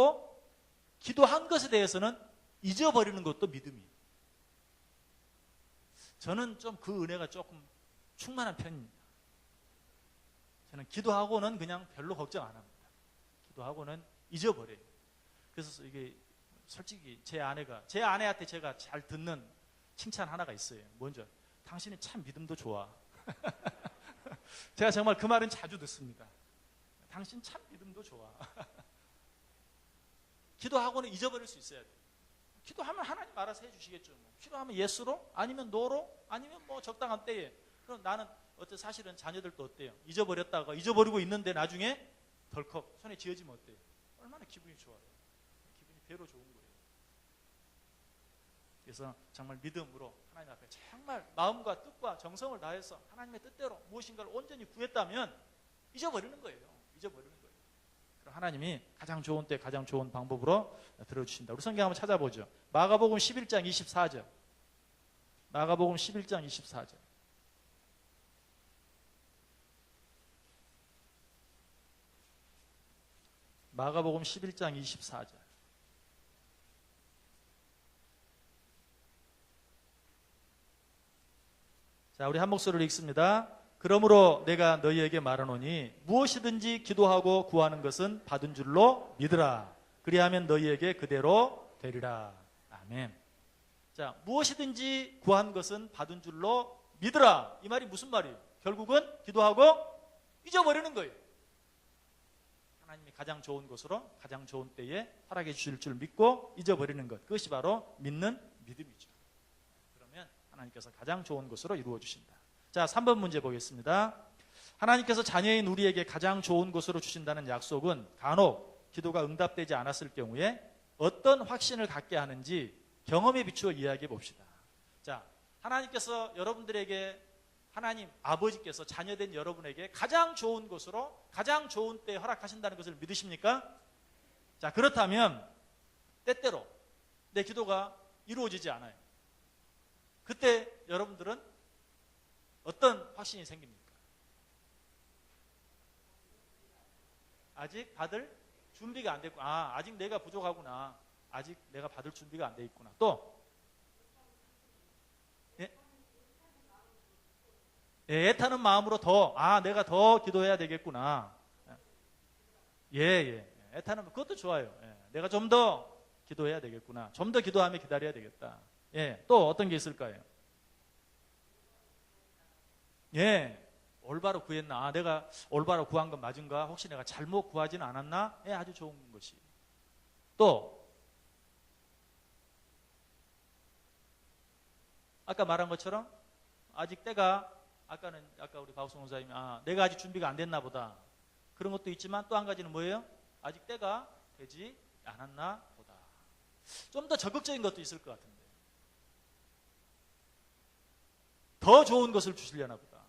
S1: 것에 대해서는 잊어버리는 것도 믿음이에요. 저는 좀 그 은혜가 조금 충만한 편입니다. 저는 기도하고는 그냥 별로 걱정 안 합니다. 기도하고는 잊어버려요. 그래서 이게 솔직히 제 아내한테 제가 잘 듣는 칭찬 하나가 있어요. 뭔지, 당신은 참 믿음도 좋아. 제가 정말 그 말은 자주 듣습니다. 당신 참 믿음도 좋아. 기도하고는 잊어버릴 수 있어야 돼요. 기도하면 하나님 알아서 해주시겠죠. 필요하면 예수로, 아니면 노로, 아니면 뭐 적당한 때에. 그럼 나는 사실은 자녀들도 어때요? 잊어버리고 있는데 나중에 덜컥 손에 쥐어지면 어때요? 얼마나 기분이 좋아요. 기분이 배로 좋은 거예요. 그래서 정말 믿음으로 하나님 앞에 정말 마음과 뜻과 정성을 다해서 하나님의 뜻대로 무엇인가를 온전히 구했다면 잊어버리는 거예요. 잊어버리는 거예요. 그럼 하나님이 가장 좋은 때 가장 좋은 방법으로 들어주신다. 우리 성경 한번 찾아보죠. 마가복음 11장 24절. 마가복음 11장 24절. 마가복음 11장 24절. 자, 우리 한 목소리로 읽습니다. 그러므로 내가 너희에게 말하노니 무엇이든지 기도하고 구하는 것은 받은 줄로 믿으라. 그리하면 너희에게 그대로 되리라. 아멘. 아멘. 자, 무엇이든지 구한 것은 받은 줄로 믿으라. 이 말이 무슨 말이에요? 결국은 기도하고 잊어버리는 거예요. 하나님이 가장 좋은 것으로 가장 좋은 때에 허락해 주실 줄 믿고 잊어버리는 것. 그것이 바로 믿는 믿음이죠. 그러면 하나님께서 가장 좋은 것으로 이루어 주신다. 자, 3번 문제 보겠습니다. 하나님께서 자녀인 우리에게 가장 좋은 것으로 주신다는 약속은 간혹 기도가 응답되지 않았을 경우에 어떤 확신을 갖게 하는지 경험에 비추어 이야기해 봅시다. 자, 하나님께서 여러분들에게 하나님 아버지께서 자녀된 여러분에게 가장 좋은 것으로 가장 좋은 때에 허락하신다는 것을 믿으십니까? 자, 그렇다면 때때로 내 기도가 이루어지지 않아요. 그때 여러분들은 어떤 확신이 생깁니까? 아직 받을 준비가 안 됐고, 아직 내가 부족하구나. 아직 내가 받을 준비가 안 돼 있구나. 또 애타는 마음으로 내가 더 기도해야 되겠구나. 애타는 그것도 좋아요. 내가 좀 더 기도해야 되겠구나. 좀 더 기도하며 기다려야 되겠다. 또 어떤 게 있을까요? 올바로 구했나? 내가 올바로 구한 건 맞은가? 혹시 내가 잘못 구하지는 않았나? 아주 좋은 것이. 또 아까 말한 것처럼 아직 때가 아까 우리 박수 목사님이 내가 아직 준비가 안 됐나 보다. 그런 것도 있지만 또 한 가지는 뭐예요? 아직 때가 되지 않았나 보다. 좀 더 적극적인 것도 있을 것 같은데. 더 좋은 것을 주시려나 보다.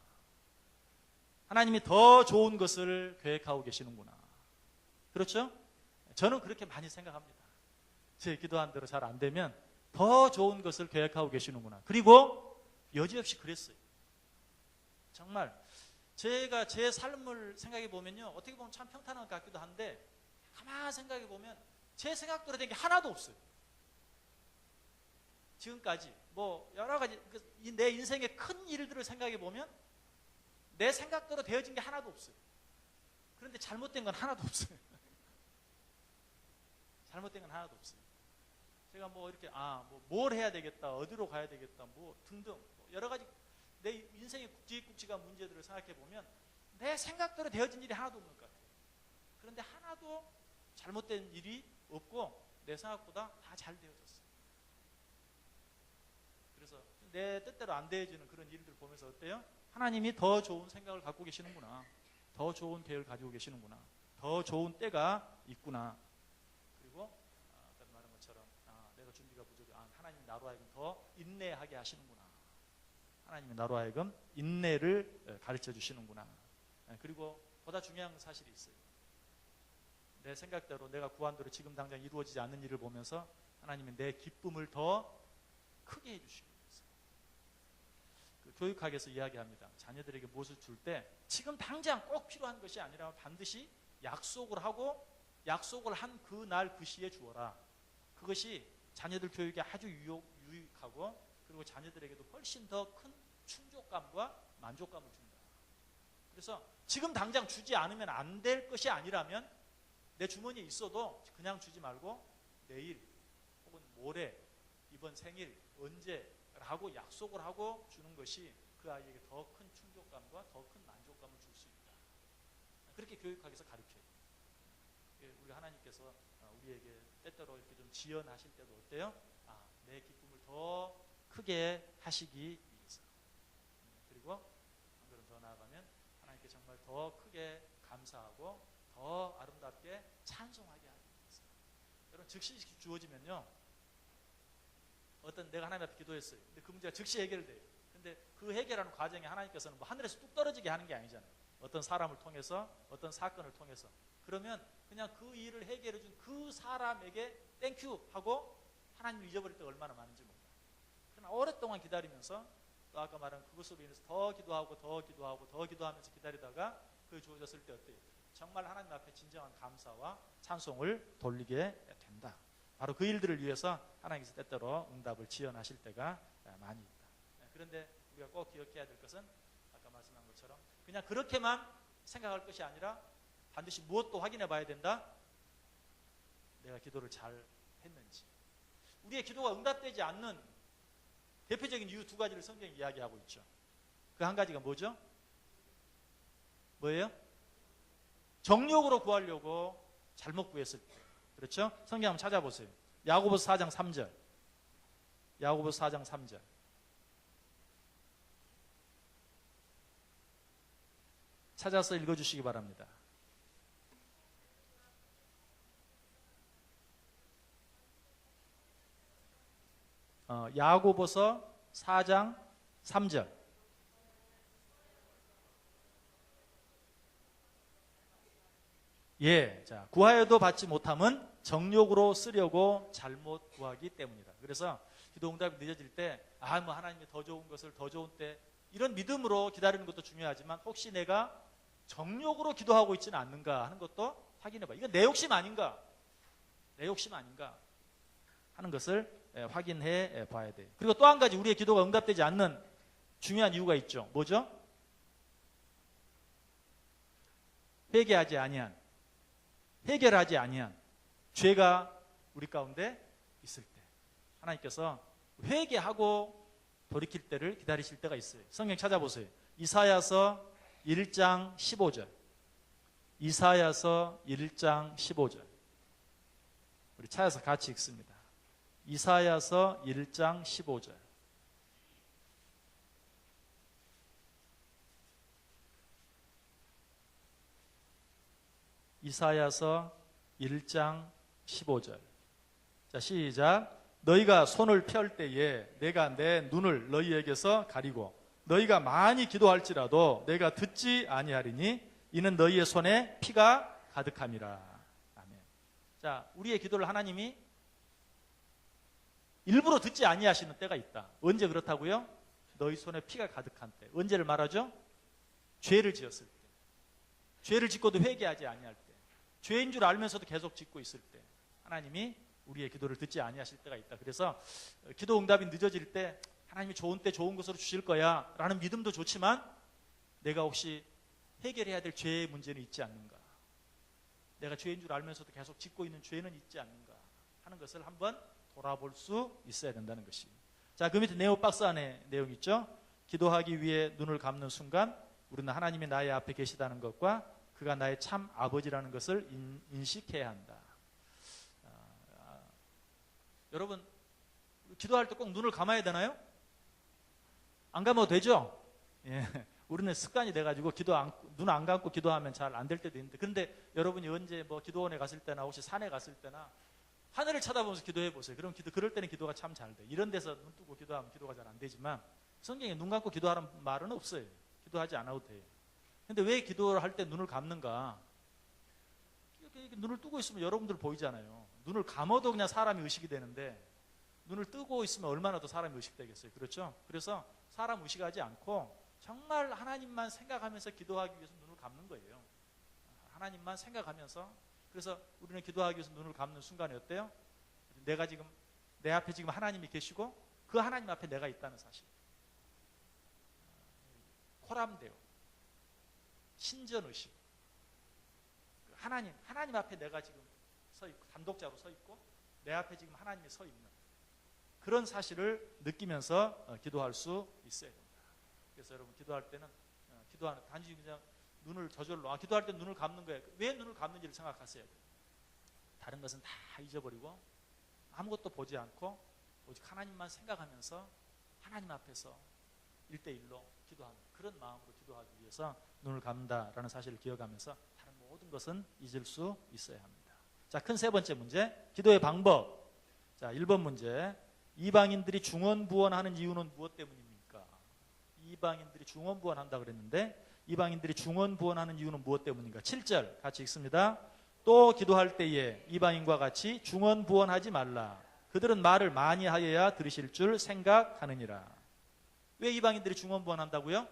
S1: 하나님이 더 좋은 것을 계획하고 계시는구나. 그렇죠? 저는 그렇게 많이 생각합니다. 제 기도한 대로 잘 안 되면 더 좋은 것을 계획하고 계시는구나. 그리고 여지없이 그랬어요. 정말 제가 제 삶을 생각해 보면요, 어떻게 보면 참 평탄한 것 같기도 한데 가만히 생각해 보면 제 생각대로 된 게 하나도 없어요. 지금까지 뭐 여러 가지 내 인생의 큰 일들을 생각해 보면 내 생각대로 되어진 게 하나도 없어요. 그런데 잘못된 건 하나도 없어요. 잘못된 건 하나도 없어요. 제가 뭐 이렇게 뭘 해야 되겠다, 어디로 가야 되겠다, 뭐 등등 여러 가지 내 인생의 굵직굵직한 문제들을 생각해 보면 내 생각대로 되어진 일이 하나도 없는 것 같아요. 그런데 하나도 잘못된 일이 없고 내 생각보다 다 잘 되어졌어요. 그래서 내 뜻대로 안 되어지는 그런 일들 보면서 어때요? 하나님이 더 좋은 생각을 갖고 계시는구나. 더 좋은 계획을 가지고 계시는구나. 더 좋은 때가 있구나. 그리고 아까 말한 것처럼 내가 준비가 부족해. 하나님이 나로 하여금 더 인내하게 하시는구나. 하나님이 나로 하여금 인내를 가르쳐 주시는구나. 그리고 보다 중요한 사실이 있어요. 내 생각대로 내가 구한 대로 지금 당장 이루어지지 않는 일을 보면서 하나님이 내 기쁨을 더 크게 해주시고 있어요. 그 교육학에서 이야기합니다. 자녀들에게 무엇을 줄 때 지금 당장 꼭 필요한 것이 아니라 반드시 약속을 하고 약속을 한 그날 그 시에 주어라. 그것이 자녀들 교육에 아주 유익하고 그리고 자녀들에게도 훨씬 더 큰 충족감과 만족감을 준다. 그래서 지금 당장 주지 않으면 안 될 것이 아니라면 내 주머니에 있어도 그냥 주지 말고 내일 혹은 모레 이번 생일 언제라고 약속을 하고 주는 것이 그 아이에게 더 큰 충족감과 더 큰 만족감을 줄 수 있다. 그렇게 교육학에서 가르쳐요. 우리가 하나님께서 우리에게 때때로 이렇게 좀 지연하실 때도 어때요? 내 기쁨을 더 크게 하시기 위해서. 그리고 한 걸음 더 나아가면 하나님께 정말 더 크게 감사하고 더 아름답게 찬송하게 하기 위해서. 여러분 즉시 주어지면요, 어떤 내가 하나님 앞에 기도했어요. 근데 그 문제가 즉시 해결돼요. 근데 그 해결하는 과정에 하나님께서는 뭐 하늘에서 뚝 떨어지게 하는 게 아니잖아요. 어떤 사람을 통해서 어떤 사건을 통해서. 그러면 그냥 그 일을 해결해 준 그 사람에게 땡큐 하고 하나님을 잊어버릴 때가 얼마나 많은지 몰라요. 그러나 오랫동안 기다리면서 또 아까 말한 그것으로 인해서 더 기도하고 더 기도하고 더 기도하면서 기다리다가 그 주어졌을 때 어때요? 정말 하나님 앞에 진정한 감사와 찬송을 돌리게 된다. 바로 그 일들을 위해서 하나님께서 때때로 응답을 지연하실 때가 많이 있다. 그런데 우리가 꼭 기억해야 될 것은 아까 말씀한 것처럼 그냥 그렇게만 생각할 것이 아니라 반드시 무엇도 확인해 봐야 된다. 내가 기도를 잘 했는지. 우리의 기도가 응답되지 않는 대표적인 이유 두 가지를 성경이 이야기하고 있죠. 그 한 가지가 뭐죠? 뭐예요? 정욕으로 구하려고 잘못 구했을 때. 그렇죠? 성경 한번 찾아보세요. 야고보서 4장 3절. 야고보서 4장 3절. 찾아서 읽어주시기 바랍니다. 야고보서 4장 3절. 예, 자, 구하여도 받지 못함은 정욕으로 쓰려고 잘못 구하기 때문이다. 그래서 기도 응답이 늦어질 때, 뭐 하나님이 더 좋은 것을 더 좋은 때, 이런 믿음으로 기다리는 것도 중요하지만 혹시 내가 정욕으로 기도하고 있지는 않는가 하는 것도 확인해봐. 이건 내 욕심 아닌가? 내 욕심 아닌가? 하는 것을 확인해 봐야 돼요. 그리고 또 한 가지 우리의 기도가 응답되지 않는 중요한 이유가 있죠. 뭐죠? 회개하지 아니한, 해결하지 아니한 죄가 우리 가운데 있을 때 하나님께서 회개하고 돌이킬 때를 기다리실 때가 있어요. 성경 찾아보세요. 이사야서 1장 15절. 이사야서 1장 15절. 우리 찾아서 같이 읽습니다. 이사야서 1장 15절. 이사야서 1장 15절. 자, 시작. 너희가 손을 펼 때에 내가 내 눈을 너희에게서 가리고 너희가 많이 기도할지라도 내가 듣지 아니하리니 이는 너희의 손에 피가 가득함이라. 아멘. 자, 우리의 기도를 하나님이 일부러 듣지 아니하시는 때가 있다. 언제 그렇다고요? 너희 손에 피가 가득한 때. 언제를 말하죠? 죄를 지었을 때. 죄를 짓고도 회개하지 아니할 때. 죄인 줄 알면서도 계속 짓고 있을 때. 하나님이 우리의 기도를 듣지 아니하실 때가 있다. 그래서 기도 응답이 늦어질 때 하나님이 좋은 때 좋은 것으로 주실 거야 라는 믿음도 좋지만 내가 혹시 해결해야 될 죄의 문제는 있지 않는가, 내가 죄인 줄 알면서도 계속 짓고 있는 죄는 있지 않는가 하는 것을 한번 돌아볼 수 있어야 된다는 것이. 자, 그 밑에 네오 박스 안에 내용 있죠. 기도하기 위해 눈을 감는 순간 우리는 하나님이 나의 앞에 계시다는 것과 그가 나의 참 아버지라는 것을 인식해야 한다. 여러분, 기도할 때 꼭 눈을 감아야 되나요? 안 감아도 되죠? 예. 우리는 습관이 돼가지고 눈 안 감고 기도하면 잘 안 될 때도 있는데, 그런데 여러분이 언제 뭐 기도원에 갔을 때나 혹시 산에 갔을 때나 하늘을 쳐다보면서 기도해 보세요. 그럴 때는 기도가 참 잘 돼. 이런 데서 눈 뜨고 기도하면 기도가 잘 안 되지만 성경에 눈 감고 기도하라는 말은 없어요. 기도하지 않아도 돼요. 근데 왜 기도를 할 때 눈을 감는가? 이렇게 눈을 뜨고 있으면 여러분들 보이잖아요. 눈을 감아도 그냥 사람이 의식이 되는데 눈을 뜨고 있으면 얼마나 더 사람이 의식되겠어요. 그렇죠? 그래서 사람 의식하지 않고 정말 하나님만 생각하면서 기도하기 위해서 눈을 감는 거예요. 하나님만 생각하면서. 그래서 우리는 기도하기 위해서 눈을 감는 순간이 어때요? 내가 지금 내 앞에 지금 하나님이 계시고 그 하나님 앞에 내가 있다는 사실. 코람데오, 신전의식. 하나님 앞에 내가 지금 서 있고, 단독자로 서 있고 내 앞에 지금 하나님이 서 있는 그런 사실을 느끼면서 기도할 수 있어야 됩니다. 그래서 여러분 기도할 때는 기도하는 단지 그냥 눈을 저절로 기도할 때 눈을 감는 거예요. 왜 눈을 감는지를 생각하세요. 다른 것은 다 잊어버리고 아무것도 보지 않고 오직 하나님만 생각하면서 하나님 앞에서 1대1로 기도하는 그런 마음으로 기도하기 위해서 눈을 감는다라는 사실을 기억하면서 다른 모든 것은 잊을 수 있어야 합니다. 자, 큰 세 번째 문제, 기도의 방법. 자, 1번 문제, 이방인들이 중언부언하는 이유는 무엇 때문입니까? 이방인들이 중언부언한다 그랬는데 이방인들이 중언부언하는 이유는 무엇 때문인가? 7절 같이 읽습니다. 또 기도할 때에 이방인과 같이 중언부언하지 말라. 그들은 말을 많이 하여야 들으실 줄 생각하느니라. 왜 이방인들이 중언부언한다고요?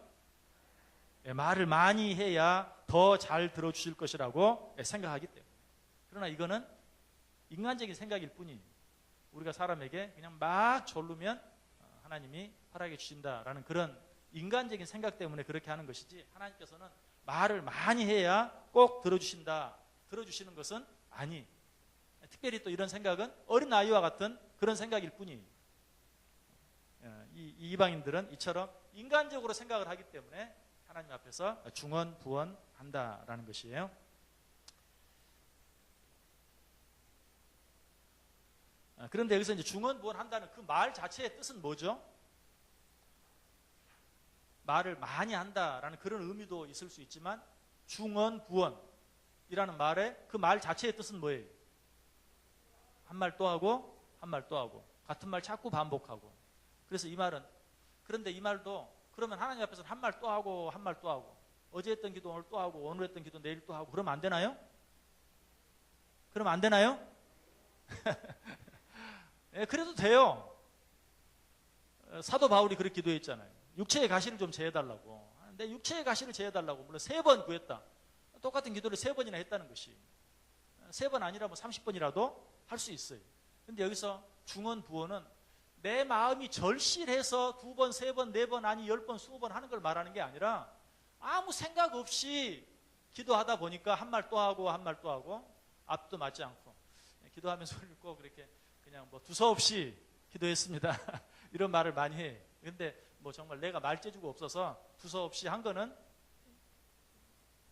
S1: 말을 많이 해야 더 잘 들어주실 것이라고 생각하기 때문에. 그러나 이거는 인간적인 생각일 뿐이에요. 우리가 사람에게 그냥 막 졸르면 하나님이 허락해 주신다라는 그런 인간적인 생각 때문에 그렇게 하는 것이지, 하나님께서는 말을 많이 해야 꼭 들어주신다, 들어주시는 것은 아니. 특별히 또 이런 생각은 어린아이와 같은 그런 생각일 뿐이에요. 이 이방인들은 이처럼 인간적으로 생각을 하기 때문에 하나님 앞에서 중언부언한다라는 것이에요. 그런데 여기서 이제 중언부언한다는 그 말 자체의 뜻은 뭐죠? 말을 많이 한다라는 그런 의미도 있을 수 있지만 중언부언이라는 말의 그 말 자체의 뜻은 뭐예요? 한 말 또 하고 한 말 또 하고 같은 말 자꾸 반복하고. 그래서 이 말은, 그런데 이 말도 그러면 하나님 앞에서는 한 말 또 하고 한 말 또 하고 어제 했던 기도 오늘 또 하고 오늘 했던 기도 내일 또 하고 그러면 안 되나요? 그러면 안 되나요? 네, 그래도 돼요. 사도 바울이 그렇게 기도했잖아요. 육체의 가시를 좀 제해달라고. 근데 육체의 가시를 제해달라고 물론 3번 구했다. 똑같은 기도를 3번이나 했다는 것이. 3번 아니라면 30번이라도 할 수 있어요. 근데 여기서 중언부언은 내 마음이 절실해서 2번, 3번, 4번 아니 10번, 20번 하는 걸 말하는 게 아니라 아무 생각 없이 기도하다 보니까 한 말 또 하고 한 말 또 하고 앞도 맞지 않고 기도하면서 꼭 그렇게 그냥 뭐 두서없이 기도했습니다. 이런 말을 많이 해. 근데 뭐 정말 내가 말재주가 없어서 두서없이 한 거는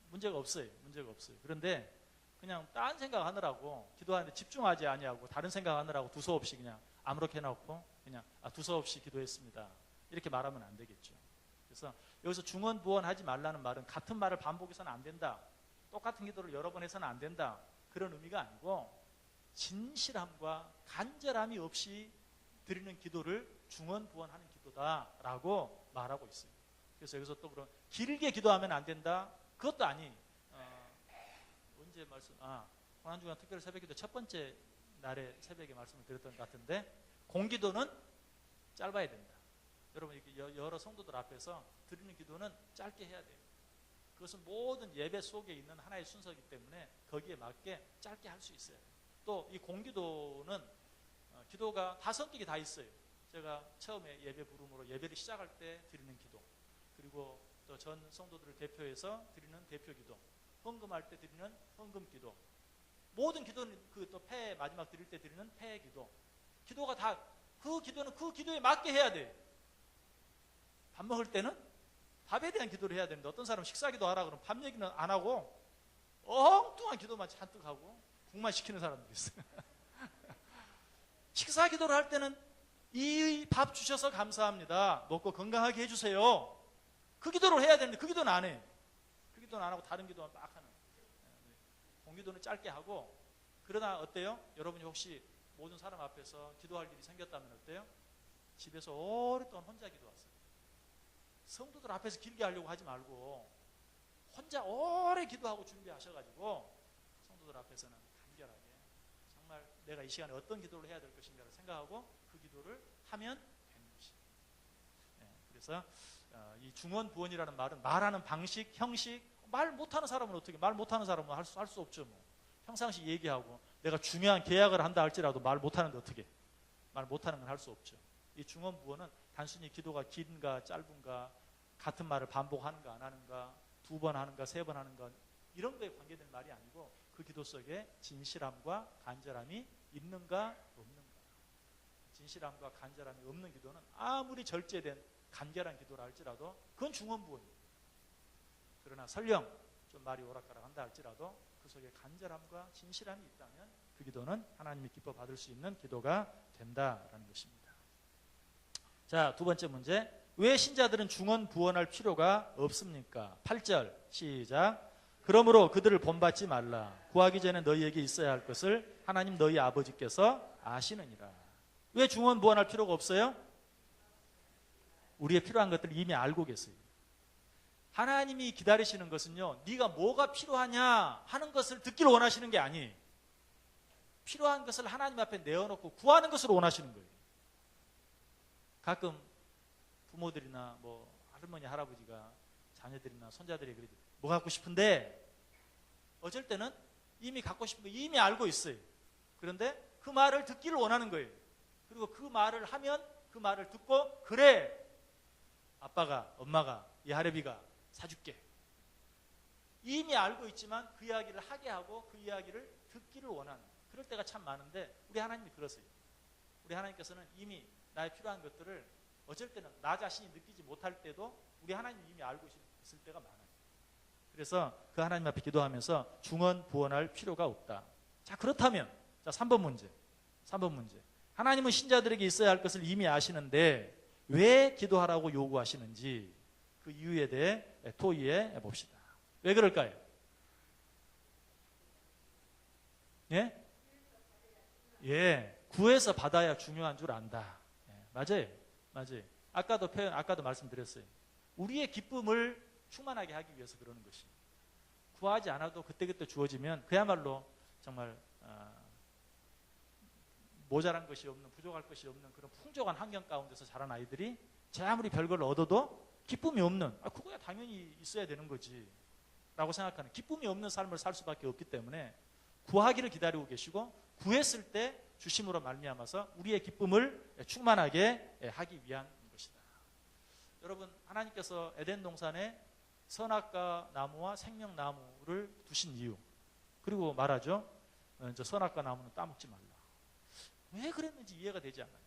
S1: 문제가 없어요. 문제가 없어요. 그런데 그냥 딴 생각하느라고 기도하는데 집중하지 아니하고 다른 생각하느라고 두서없이 그냥 아무렇게 해놓고 그냥 두서없이 기도했습니다. 이렇게 말하면 안 되겠죠. 그래서 여기서 중언부언하지 말라는 말은 같은 말을 반복해서는 안 된다. 똑같은 기도를 여러 번 해서는 안 된다. 그런 의미가 아니고 진실함과 간절함이 없이 드리는 기도를 중언부언하는 기도다라고 말하고 있어요. 그래서 여기서 또 그런 길게 기도하면 안 된다. 그것도 아니. 언제 말씀? 고난주간 특별 새벽기도 첫 번째 날에 새벽에 말씀을 드렸던 것 같은데 공기도는 짧아야 된다. 여러분 이렇게 여러 성도들 앞에서 드리는 기도는 짧게 해야 돼요. 그것은 모든 예배 속에 있는 하나의 순서이기 때문에 거기에 맞게 짧게 할 수 있어요. 또 이 공기도는 기도가 다 성격이 다 있어요. 제가 처음에 예배 부름으로 예배를 시작할 때 드리는 기도, 그리고 또 전 성도들을 대표해서 드리는 대표 기도, 헌금할 때 드리는 헌금 기도, 모든 기도는 그 또 폐 마지막 드릴 때 드리는 폐 기도, 기도가 다 그 기도는 그 기도에 맞게 해야 돼. 밥 먹을 때는 밥에 대한 기도를 해야 되는데 어떤 사람은 식사 기도 하라 그러면 밥 얘기는 안 하고 엉뚱한 기도만 잔뜩 하고 국만 시키는 사람들이 있어요. 식사 기도를 할 때는 이 밥 주셔서 감사합니다. 먹고 건강하게 해주세요. 그 기도를 해야 되는데 그 기도는 안 해. 그 기도는 안 하고 다른 기도만 막 하는. 공기도는 짧게 하고. 그러나 어때요? 여러분이 혹시 모든 사람 앞에서 기도할 일이 생겼다면 어때요? 집에서 오랫동안 혼자 기도하세요. 성도들 앞에서 길게 하려고 하지 말고 혼자 오래 기도하고 준비하셔가지고 성도들 앞에서는 간결하게 정말 내가 이 시간에 어떤 기도를 해야 될 것인가를 생각하고 그 기도를 하면 되는 것이에요. 그래서 이 중언부언이라는 말은 말하는 방식, 형식, 말 못하는 사람은 어떻게, 말 못하는 사람은 할 수 없죠. 뭐. 평상시 얘기하고 내가 중요한 계약을 한다 할지라도 말 못하는데 어떻게, 말 못하는 건 할 수 없죠. 이 중언부언은 단순히 기도가 긴가 짧은가, 같은 말을 반복하는가 안 하는가, 2번 하는가 3번 하는가 이런 거에 관계된 말이 아니고 그 기도 속에 진실함과 간절함이 있는가 없는가. 진실함과 간절함이 없는 기도는 아무리 절제된 간결한 기도라 할지라도 그건 중언부언이에요. 그러나 설령 좀 말이 오락가락한다 할지라도 그 속에 간절함과 진실함이 있다면 그 기도는 하나님이 기뻐 받을 수 있는 기도가 된다라는 것입니다. 자, 두 번째 문제. 왜 신자들은 중언부언할 필요가 없습니까? 8절 시작. 그러므로 그들을 본받지 말라. 구하기 전에 너희에게 있어야 할 것을 하나님 너희 아버지께서 아시느니라. 왜 중언부언할 필요가 없어요? 우리의 필요한 것들을 이미 알고 계세요. 하나님이 기다리시는 것은요, 네가 뭐가 필요하냐 하는 것을 듣기를 원하시는 게 아니에요. 필요한 것을 하나님 앞에 내어놓고 구하는 것을 원하시는 거예요. 가끔 부모들이나 뭐 할머니 할아버지가 자녀들이나 손자들이 그러지, 뭐 갖고 싶은데, 어쩔 때는 이미 갖고 싶은 거 이미 알고 있어요. 그런데 그 말을 듣기를 원하는 거예요. 그리고 그 말을 하면 그 말을 듣고, 그래 아빠가 엄마가 이 할애비가 사줄게, 이미 알고 있지만 그 이야기를 하게 하고 그 이야기를 듣기를 원하는, 그럴 때가 참 많은데 우리 하나님이 그러세요. 우리 하나님께서는 이미 나의 필요한 것들을 어쩔 때는 나 자신이 느끼지 못할 때도 우리 하나님이 이미 알고 있을 때가 많아요. 그래서 그 하나님 앞에 기도하면서 중언부언할 필요가 없다. 자, 그렇다면 자, 3번 문제. 하나님은 신자들에게 있어야 할 것을 이미 아시는데 왜 기도하라고 요구하시는지 그 이유에 대해 토의해 봅시다. 왜 그럴까요? 예? 예, 구해서 받아야 중요한 줄 안다. 예, 맞아요. 아까도 말씀드렸어요. 우리의 기쁨을 충만하게 하기 위해서 그러는 것이. 구하지 않아도 그때그때 주어지면 그야말로 정말 모자란 것이 없는, 부족할 것이 없는 그런 풍족한 환경 가운데서 자란 아이들이 제 아무리 별걸 얻어도 기쁨이 없는, 그거야 당연히 있어야 되는 거지 라고 생각하는, 기쁨이 없는 삶을 살 수밖에 없기 때문에 구하기를 기다리고 계시고 구했을 때 주심으로 말미암아서 우리의 기쁨을 충만하게 하기 위한 것이다. 여러분, 하나님께서 에덴 동산에 선악과 나무와 생명나무를 두신 이유, 그리고 말하죠. 선악과 나무는 따먹지 말라. 왜 그랬는지 이해가 되지 않아요.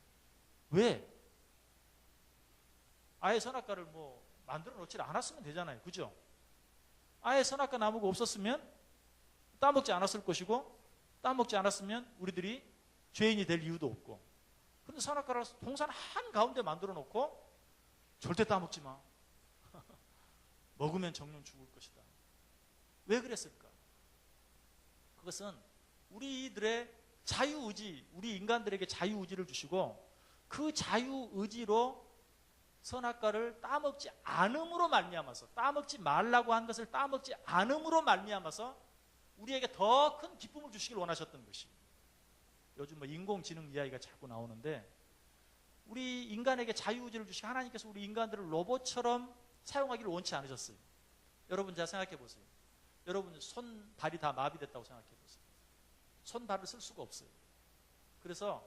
S1: 왜? 아예 선악과를 만들어 놓지 않았으면 되잖아요. 그죠? 아예 선악과 나무가 없었으면 따먹지 않았을 것이고, 따먹지 않았으면 우리들이 죄인이 될 이유도 없고. 그런데 선악과를 동산 한가운데 만들어 놓고 절대 따먹지 마. 먹으면 정령 죽을 것이다. 왜 그랬을까? 그것은 우리들의 자유의지, 우리 인간들에게 자유의지를 주시고 그 자유의지로 선악과를 따먹지 않음으로 말미암아서, 따먹지 말라고 한 것을 따먹지 않음으로 말미암아서 우리에게 더 큰 기쁨을 주시길 원하셨던 것이. 요즘 인공지능 이야기가 자꾸 나오는데 우리 인간에게 자유의지를 주시고 하나님께서 우리 인간들을 로봇처럼 사용하기를 원치 않으셨어요. 여러분 잘 생각해 보세요. 여러분 손, 발이 다 마비됐다고 생각해 보세요. 손, 발을 쓸 수가 없어요. 그래서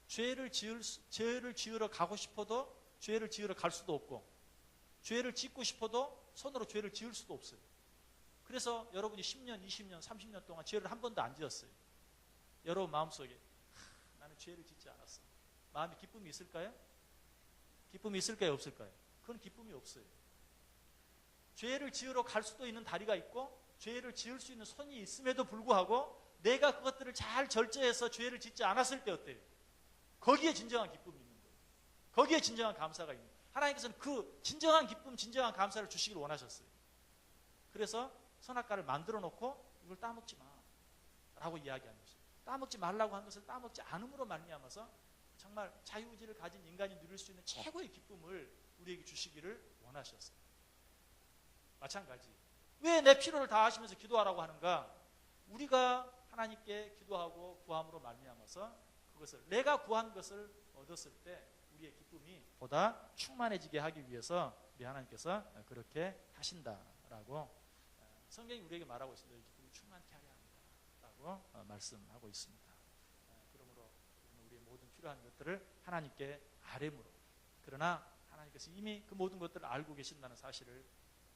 S1: 죄를 지으러 가고 싶어도 죄를 지으러 갈 수도 없고, 죄를 짓고 싶어도 손으로 죄를 지을 수도 없어요. 그래서 여러분이 10년, 20년, 30년 동안 죄를 한 번도 안 지었어요. 여러분 마음속에 나는 죄를 짓지 않았어. 마음에 기쁨이 있을까요? 기쁨이 있을까요? 없을까요? 그건 기쁨이 없어요. 죄를 지으러 갈 수도 있는 다리가 있고 죄를 지을 수 있는 손이 있음에도 불구하고 내가 그것들을 잘 절제해서 죄를 짓지 않았을 때 어때요? 거기에 진정한 기쁨이 있는 거예요. 거기에 진정한 감사가 있는 거예요. 하나님께서는 그 진정한 기쁨, 진정한 감사를 주시길 원하셨어요. 그래서 선악과를 만들어 놓고 이걸 따먹지 마 라고 이야기하는 것이에요. 따먹지 말라고 한 것을 따먹지 않음으로 말미암아서 정말 자유의지를 가진 인간이 누릴 수 있는 최고의 기쁨을 우리에게 주시기를 원하셨어요. 마찬가지. 왜 내 필요를 다하시면서 기도하라고 하는가? 우리가 하나님께 기도하고 구함으로 말미암아서 그것을, 내가 구한 것을 얻었을 때 우리의 기쁨이 보다 충만해지게 하기 위해서 우리 하나님께서 그렇게 하신다라고 성경이 우리에게 말하고 있습니다. 기쁨이 충만케 하려 합니다라고 말씀하고 있습니다. 그러므로 우리의 모든 필요한 것들을 하나님께 아뢰므로, 그러나 하나님께서 이미 그 모든 것들을 알고 계신다는 사실을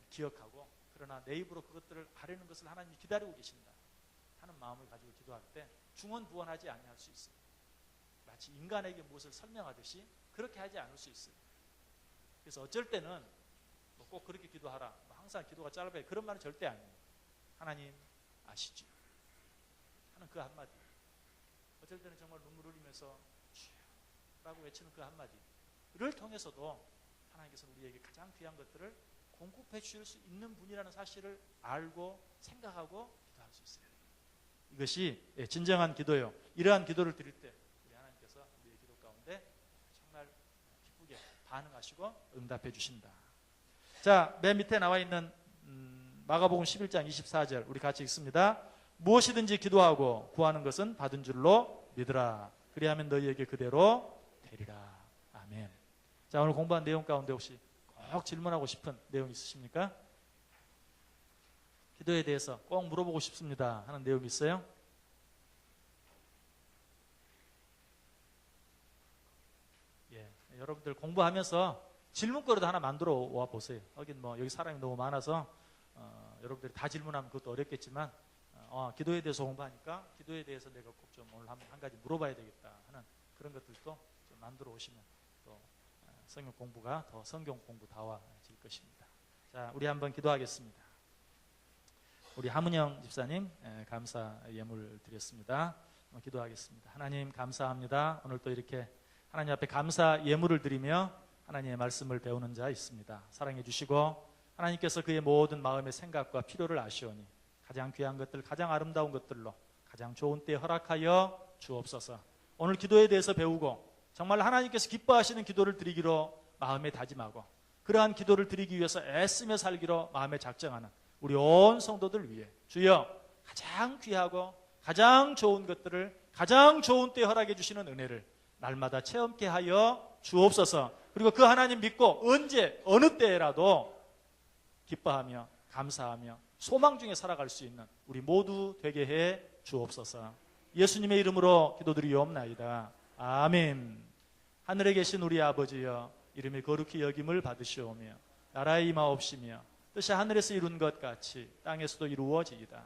S1: 기억하고, 그러나 내 입으로 그것들을 아뢰는 것을 하나님이 기다리고 계신다 하는 마음을 가지고 기도할 때 중언부언하지 아니할 수 있어요. 마치 인간에게 무엇을 설명하듯이 그렇게 하지 않을 수 있어요. 그래서 어쩔 때는 꼭 그렇게 기도하라, 항상 기도가 짧아요, 그런 말은 절대 아니에요. 하나님 아시죠 하는 그 한마디, 어쩔 때는 정말 눈물 흘리면서 주여라고 외치는 그 한마디를 통해서도 하나님께서는 우리에게 가장 귀한 것들을 공급해 주실 수 있는 분이라는 사실을 알고 생각하고 기도할 수 있어요. 이것이 진정한 기도예요. 이러한 기도를 드릴 때 우리 하나님께서 우리의 기도 가운데 정말 기쁘게 반응하시고 응답해 주신다. 자, 맨 밑에 나와 있는 마가복음 11장 24절 우리 같이 읽습니다. 무엇이든지 기도하고 구하는 것은 받은 줄로 믿으라. 그리하면 너희에게 그대로 되리라. 아멘. 자, 오늘 공부한 내용 가운데 혹시 꼭 질문하고 싶은 내용 있으십니까? 기도에 대해서 꼭 물어보고 싶습니다 하는 내용 있어요? 예, 여러분들 공부하면서 질문거리도 하나 만들어 와 보세요. 여기 사람이 너무 많아서 여러분들이 다 질문하면 그것도 어렵겠지만 기도에 대해서 공부하니까 기도에 대해서 내가 꼭 좀 오늘 한 가지 물어봐야 되겠다 하는 그런 것들도 좀 만들어 오시면 또 성경 공부가 더 성경 공부다워질 것입니다. 자, 우리 한번 기도하겠습니다. 우리 하문영 집사님 감사 예물 드렸습니다. 기도하겠습니다. 하나님 감사합니다. 오늘 또 이렇게 하나님 앞에 감사 예물을 드리며 하나님의 말씀을 배우는 자 있습니다. 사랑해 주시고 하나님께서 그의 모든 마음의 생각과 필요를 아시오니 가장 귀한 것들, 가장 아름다운 것들로 가장 좋은 때에 허락하여 주옵소서. 오늘 기도에 대해서 배우고 정말 하나님께서 기뻐하시는 기도를 드리기로 마음에 다짐하고 그러한 기도를 드리기 위해서 애쓰며 살기로 마음에 작정하는 우리 온 성도들 위해 주여 가장 귀하고 가장 좋은 것들을 가장 좋은 때에 허락해 주시는 은혜를 날마다 체험케 하여 주옵소서. 그리고 그 하나님 믿고 언제 어느 때라도 기뻐하며 감사하며 소망 중에 살아갈 수 있는 우리 모두 되게 해 주옵소서. 예수님의 이름으로 기도드리옵나이다. 아멘. 하늘에 계신 우리 아버지여 이름이 거룩히 여김을 받으시오며 나라의 임하옵시며 뜻이 하늘에서 이룬 것 같이 땅에서도 이루어지이다.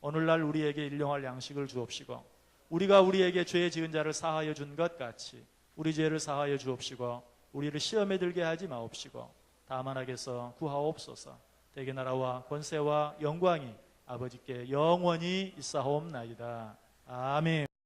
S1: 오늘날 우리에게 일용할 양식을 주옵시고 우리가 우리에게 죄 지은 자를 사하여 준 것 같이 우리 죄를 사하여 주옵시고 우리를 시험에 들게 하지 마옵시고 다만 악에서 구하옵소서. 대개 나라와 권세와 영광이 아버지께 영원히 있사옵나이다. 아멘.